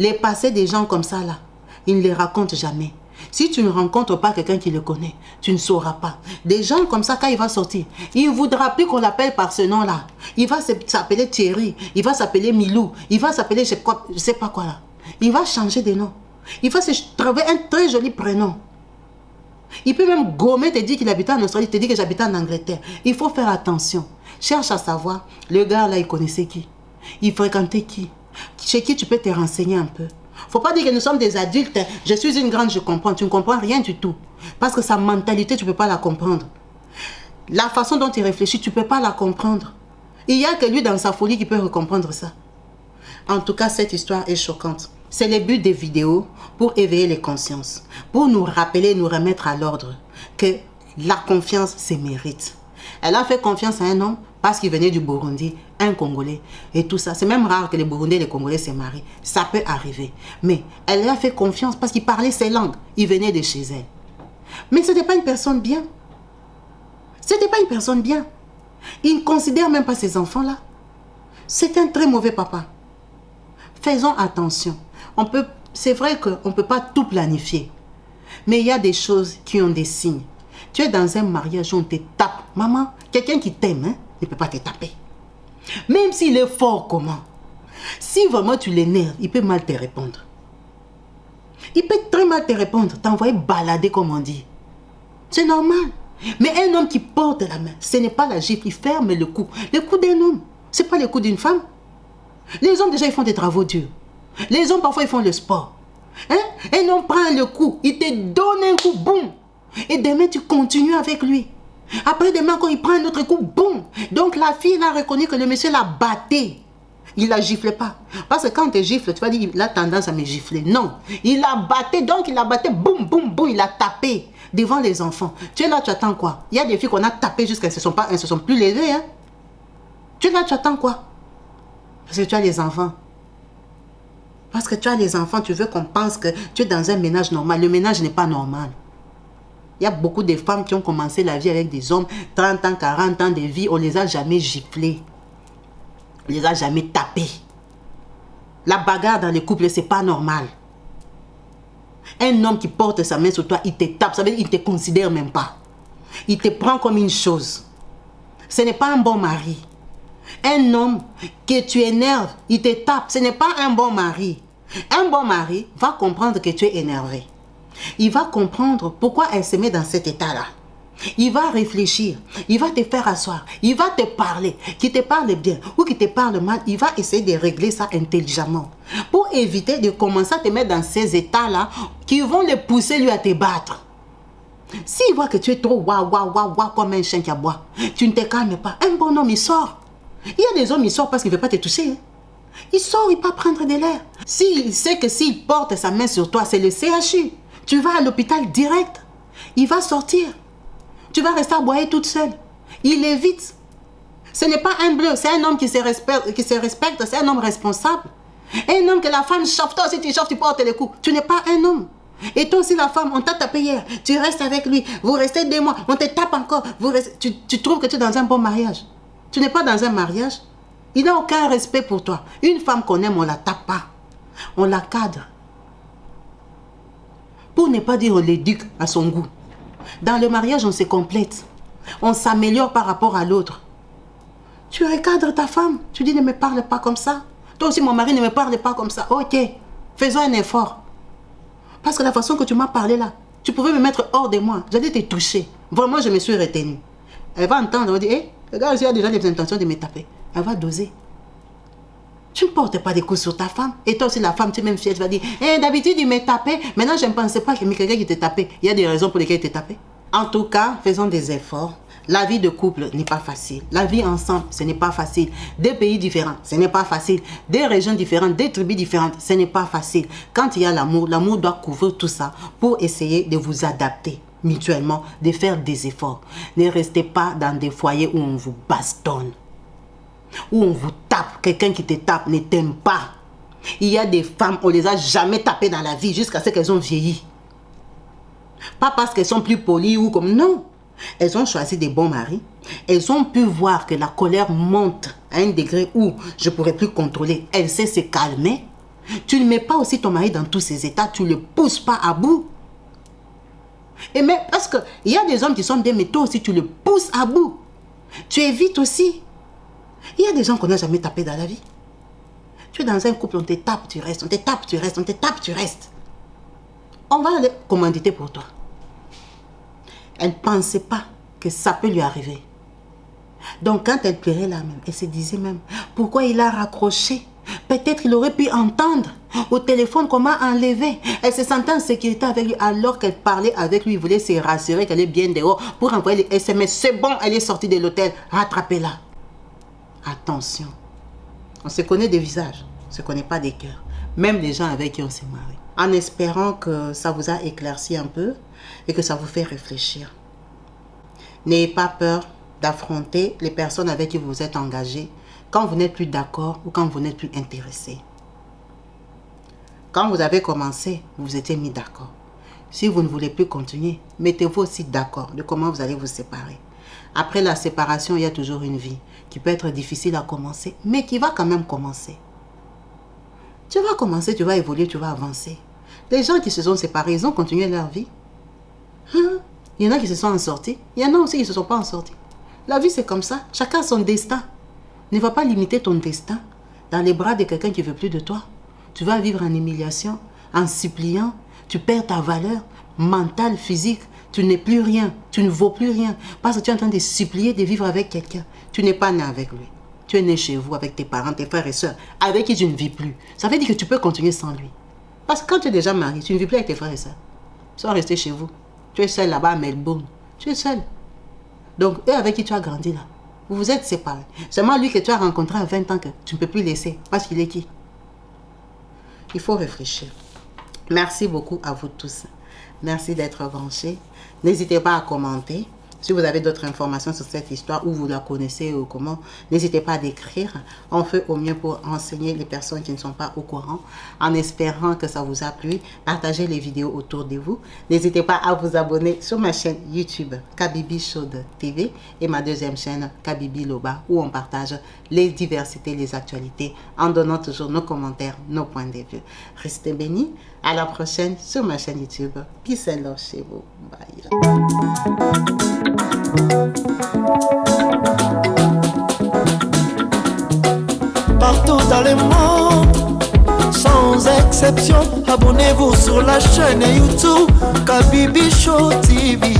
Les passés des gens comme ça, là, ils ne les racontent jamais. Si tu ne rencontres pas quelqu'un qui le connaît, tu ne sauras pas. Des gens comme ça, quand il va sortir, il ne voudra plus qu'on l'appelle par ce nom-là. Il va s'appeler Thierry, il va s'appeler Milou, il va s'appeler je ne sais pas quoi là. Il va changer de nom. Il va se trouver un très joli prénom. Il peut même gommer, te dire qu'il habitait en Australie, te dire que j'habitais en Angleterre. Il faut faire attention. Cherche à savoir, le gars là, il connaissait qui? Il fréquentait qui? Chez qui tu peux te renseigner un peu? Faut pas dire que nous sommes des adultes. Je suis une grande, je comprends. Tu ne comprends rien du tout. Parce que sa mentalité, tu ne peux pas la comprendre. La façon dont il réfléchit, tu ne peux pas la comprendre. Il n'y a que lui dans sa folie qui peut comprendre ça. En tout cas, cette histoire est choquante. C'est le but des vidéos pour éveiller les consciences, pour nous rappeler, nous remettre à l'ordre que la confiance se mérite. Elle a fait confiance à un homme parce qu'il venait du Burundi, un Congolais et tout ça. C'est même rare que les Burundais et les Congolais se marient. Ça peut arriver. Mais elle a fait confiance parce qu'il parlait ses langues. Il venait de chez elle. Mais ce n'était pas une personne bien. Ce n'était pas une personne bien. Il ne considère même pas ses enfants-là. C'est un très mauvais papa. Faisons attention. C'est vrai qu'on ne peut pas tout planifier. Mais il y a des choses qui ont des signes. Tu es dans un mariage où on te tape. Maman, quelqu'un qui t'aime, hein, il ne peut pas te taper. Même s'il est fort comment. Si vraiment tu l'énerves, il peut mal te répondre. Il peut très mal te répondre, t'envoyer balader comme on dit. C'est normal. Mais un homme qui porte la main, ce n'est pas la gifle, il ferme le cou. Le cou d'un homme, ce n'est pas le cou d'une femme. Les hommes déjà ils font des travaux durs. Les hommes parfois ils font le sport. Hein? Un homme prend le coup, il te donne un coup, boum. Et demain tu continues avec lui. Après demain quand il prend un autre coup, boum. Donc la fille elle a reconnu que le monsieur l'a batté. Il ne la gifle pas. Parce que quand tu gifles, tu vas dire il a tendance à me gifler. Non, il l'a batté, donc il l'a batté, boum, boum, boum, il a tapé devant les enfants. Tu es là, tu attends quoi? Il y a des filles qu'on a tapées jusqu'à ce ne se sont plus levées. Hein? Tu es là, tu attends quoi? Parce que tu as les enfants. Parce que tu as les enfants, tu veux qu'on pense que tu es dans un ménage normal. Le ménage n'est pas normal. Il y a beaucoup de femmes qui ont commencé la vie avec des hommes, 30 ans, 40 ans de vie, on ne les a jamais giflés. On ne les a jamais tapés. La bagarre dans les couples, ce n'est pas normal. Un homme qui porte sa main sur toi, il te tape, ça veut dire qu'il ne te considère même pas. Il te prend comme une chose. Ce n'est pas un bon mari. Un homme que tu énerves, il te tape, ce n'est pas un bon mari. Un bon mari va comprendre que tu es énervé. Il va comprendre pourquoi elle se met dans cet état-là. Il va réfléchir, il va te faire asseoir, il va te parler, qu'il te parle bien ou qu'il te parle mal, il va essayer de régler ça intelligemment. Pour éviter de commencer à te mettre dans ces états-là qui vont le pousser lui à te battre. S'il voit que tu es trop waouh comme un chien qui aboie, tu ne te calmes pas. Un bon homme, il sort. Il y a des hommes, ils sortent parce qu'ils ne veulent pas te toucher. Il sort, il part prendre de l'air. S'il sait que s'il porte sa main sur toi, c'est le CHU. Tu vas à l'hôpital direct. Il va sortir. Tu vas rester aboyer toute seule. Il évite. Ce n'est pas un bleu, c'est un homme qui se respecte, c'est un homme responsable. Un homme que la femme chauffe, toi aussi tu chauffes, tu portes les coups. Tu n'es pas un homme. Et toi aussi la femme, on t'a tapé hier, tu restes avec lui, vous restez 2 mois, on te tape encore. Tu trouves que tu es dans un bon mariage. Tu n'es pas dans un mariage. Il n'a aucun respect pour toi. Une femme qu'on aime, on ne la tape pas. On la cadre. Pour ne pas dire on l'éduque à son goût. Dans le mariage, on se complète. On s'améliore par rapport à l'autre. Tu recadres ta femme. Tu dis ne me parle pas comme ça. Toi aussi, mon mari ne me parle pas comme ça. Ok, faisons un effort. Parce que la façon que tu m'as parlé là, tu pouvais me mettre hors de moi. J'allais te toucher. Vraiment, je me suis retenue. Elle va entendre, elle va dire, hé, le gars, il a déjà des intentions de me taper. Elle va doser. Tu ne portes pas des coups sur ta femme. Et toi aussi, la femme, tu es même fière, tu vas dire, hey, d'habitude, il m'a tapé. Maintenant, je ne pensais pas qu'il y a quelqu'un qui t'a tapé. Il y a des raisons pour lesquelles il t'a tapé. En tout cas, faisons des efforts. La vie de couple n'est pas facile. La vie ensemble, ce n'est pas facile. Des pays différents, ce n'est pas facile. Des régions différentes, des tribus différentes, ce n'est pas facile. Quand il y a l'amour, l'amour doit couvrir tout ça pour essayer de vous adapter mutuellement, de faire des efforts. Ne restez pas dans des foyers où on vous bastonne, où on vous tape. Quelqu'un qui te tape ne t'aime pas. Il y a des femmes, on les a jamais tapées dans la vie jusqu'à ce qu'elles ont vieilli. Pas parce qu'elles sont plus polies ou comme... Non. Elles ont choisi des bons maris. Elles ont pu voir que la colère monte à un degré où je ne pourrais plus contrôler. Elle sait se calmer. Tu ne mets pas aussi ton mari dans tous ces états. Tu ne le pousses pas à bout. Et mais parce qu'il y a des hommes qui sont bien, mais toi aussi tu le pousses à bout. Tu évites aussi. Il y a des gens qu'on n'a jamais tapé dans la vie. Tu es dans un couple, on te tape, tu restes. On te tape, tu restes. On te tape, tu restes. On va aller commanditer pour toi. Elle ne pensait pas que ça peut lui arriver. Donc quand elle pleurait là même, elle se disait même, pourquoi il a raccroché? Peut-être il aurait pu entendre au téléphone qu'on m'a enlevé. Elle se sentait en sécurité avec lui alors qu'elle parlait avec lui. Il voulait se rassurer qu'elle est bien dehors pour envoyer les SMS. C'est bon, elle est sortie de l'hôtel. Rattrapez-la. Attention. On se connaît des visages, on ne se connaît pas des cœurs. Même les gens avec qui on s'est marié. En espérant que ça vous a éclairci un peu et que ça vous fait réfléchir. N'ayez pas peur d'affronter les personnes avec qui vous êtes engagés quand vous n'êtes plus d'accord ou quand vous n'êtes plus intéressé. Quand vous avez commencé, vous vous étiez mis d'accord. Si vous ne voulez plus continuer, mettez-vous aussi d'accord de comment vous allez vous séparer. Après la séparation, il y a toujours une vie qui peut être difficile à commencer, mais qui va quand même commencer. Tu vas commencer, tu vas évoluer, tu vas avancer. Les gens qui se sont séparés, ils ont continué leur vie. Il y en a qui se sont en sortis. Il y en a aussi qui ne se sont pas en sortis. La vie, c'est comme ça. Chacun a son destin. Ne va pas limiter ton destin dans les bras de quelqu'un qui ne veut plus de toi. Tu vas vivre en humiliation, en suppliant. Tu perds ta valeur mentale, physique. Tu n'es plus rien. Tu ne vaux plus rien. Parce que tu es en train de supplier de vivre avec quelqu'un. Tu n'es pas né avec lui. Tu es né chez vous avec tes parents, tes frères et soeurs, avec qui tu ne vis plus. Ça veut dire que tu peux continuer sans lui. Parce que quand tu es déjà marié, tu ne vis plus avec tes frères et soeurs. Ils sont restés chez vous. Tu es seul là-bas à Melbourne. Tu es seul. Donc, eux avec qui tu as grandi là, vous vous êtes séparés. Seulement lui que tu as rencontré à 20 ans que tu ne peux plus laisser. Parce qu'il est qui? Il faut réfléchir. Merci beaucoup à vous tous. Merci d'être branchés. N'hésitez pas à commenter. Si vous avez d'autres informations sur cette histoire ou vous la connaissez ou comment, n'hésitez pas à l'écrire. On fait au mieux pour enseigner les personnes qui ne sont pas au courant. En espérant que ça vous a plu, partagez les vidéos autour de vous. N'hésitez pas à vous abonner sur ma chaîne YouTube Kabibi Show TV et ma deuxième chaîne Kabibi Loba où on partage les diversités, les actualités en donnant toujours nos commentaires, nos points de vue. Restez bénis. À la prochaine sur ma chaîne YouTube. Peace and love chez vous. Bye. Partout dans le monde, sans exception, abonnez-vous sur la chaîne YouTube Kabibi Show TV.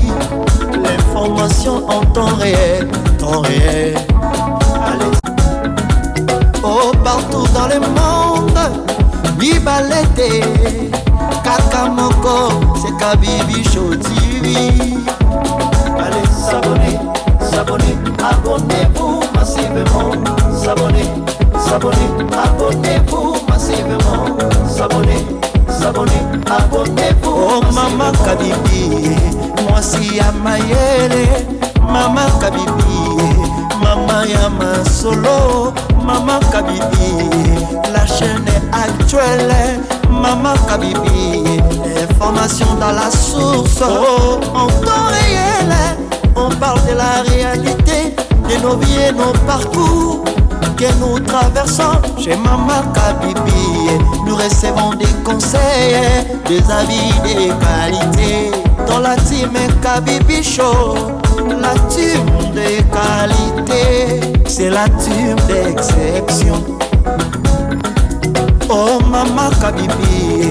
L'information en temps réel, Allez. Oh, partout dans le monde, Bibalete, Kakamoko, c'est Kabibi Show TV. Allez, s'abonner, abonnez-vous massivement. S'abonner, abonnez. mwasi ya mayele, mama Kabibi, mama ya masolo, mama Kabibi, la chaîne actuelle, mama Kabibi, information dans la source, oh, en temps réel, on parle de la réalité, de nos vies et nos parcours que nous traversons chez Mama Kabibi. Nous recevons des conseils, des avis, des qualités. Dans la team Kabibi Show, la team de qualité, c'est la team d'exception. Oh Mama Kabibi,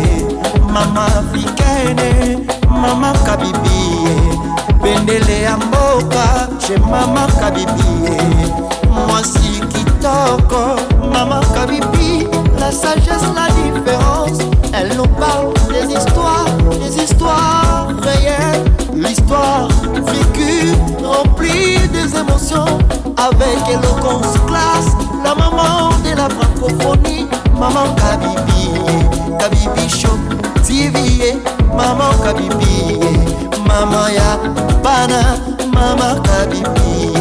Mama africaine, Mama Kabibi, Bendele ya mboka chez Mama Kabibi. Moi si kitoko, Mama Kabibi, la sagesse, la différence. Elle nous parle des histoires réelles, l'histoire vécue, remplie des émotions, avec éloquence, classe, la maman de la francophonie, Maman Kabibi, Kabibi Show TV, Maman Kabibi, Mama ya bana, Mama Kabibi,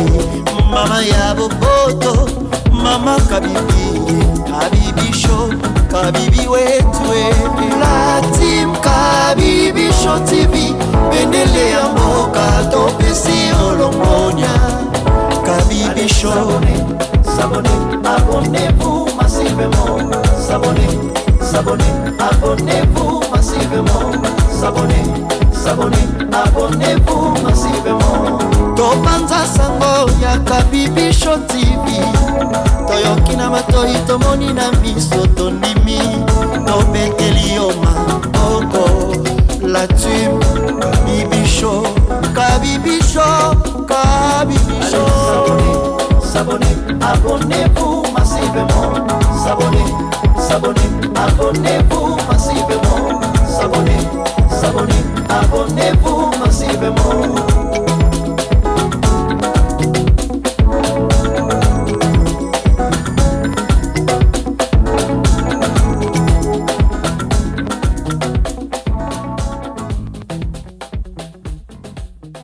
Mama ya boboto, Mama Kabibi, Kabibi Show, Kabibi wetwe. La team Kabibi Show TV, Bendele ya mboka topesi olongonya. Kabibi Show, abonnez-vous massivement. Abonnez-vous massivement. Abonnez-vous massivement. Topanza sango ya Kabibi Show TV, toyoki na matoi tomoni na miso tondimi, tobeteli yo maboko. La team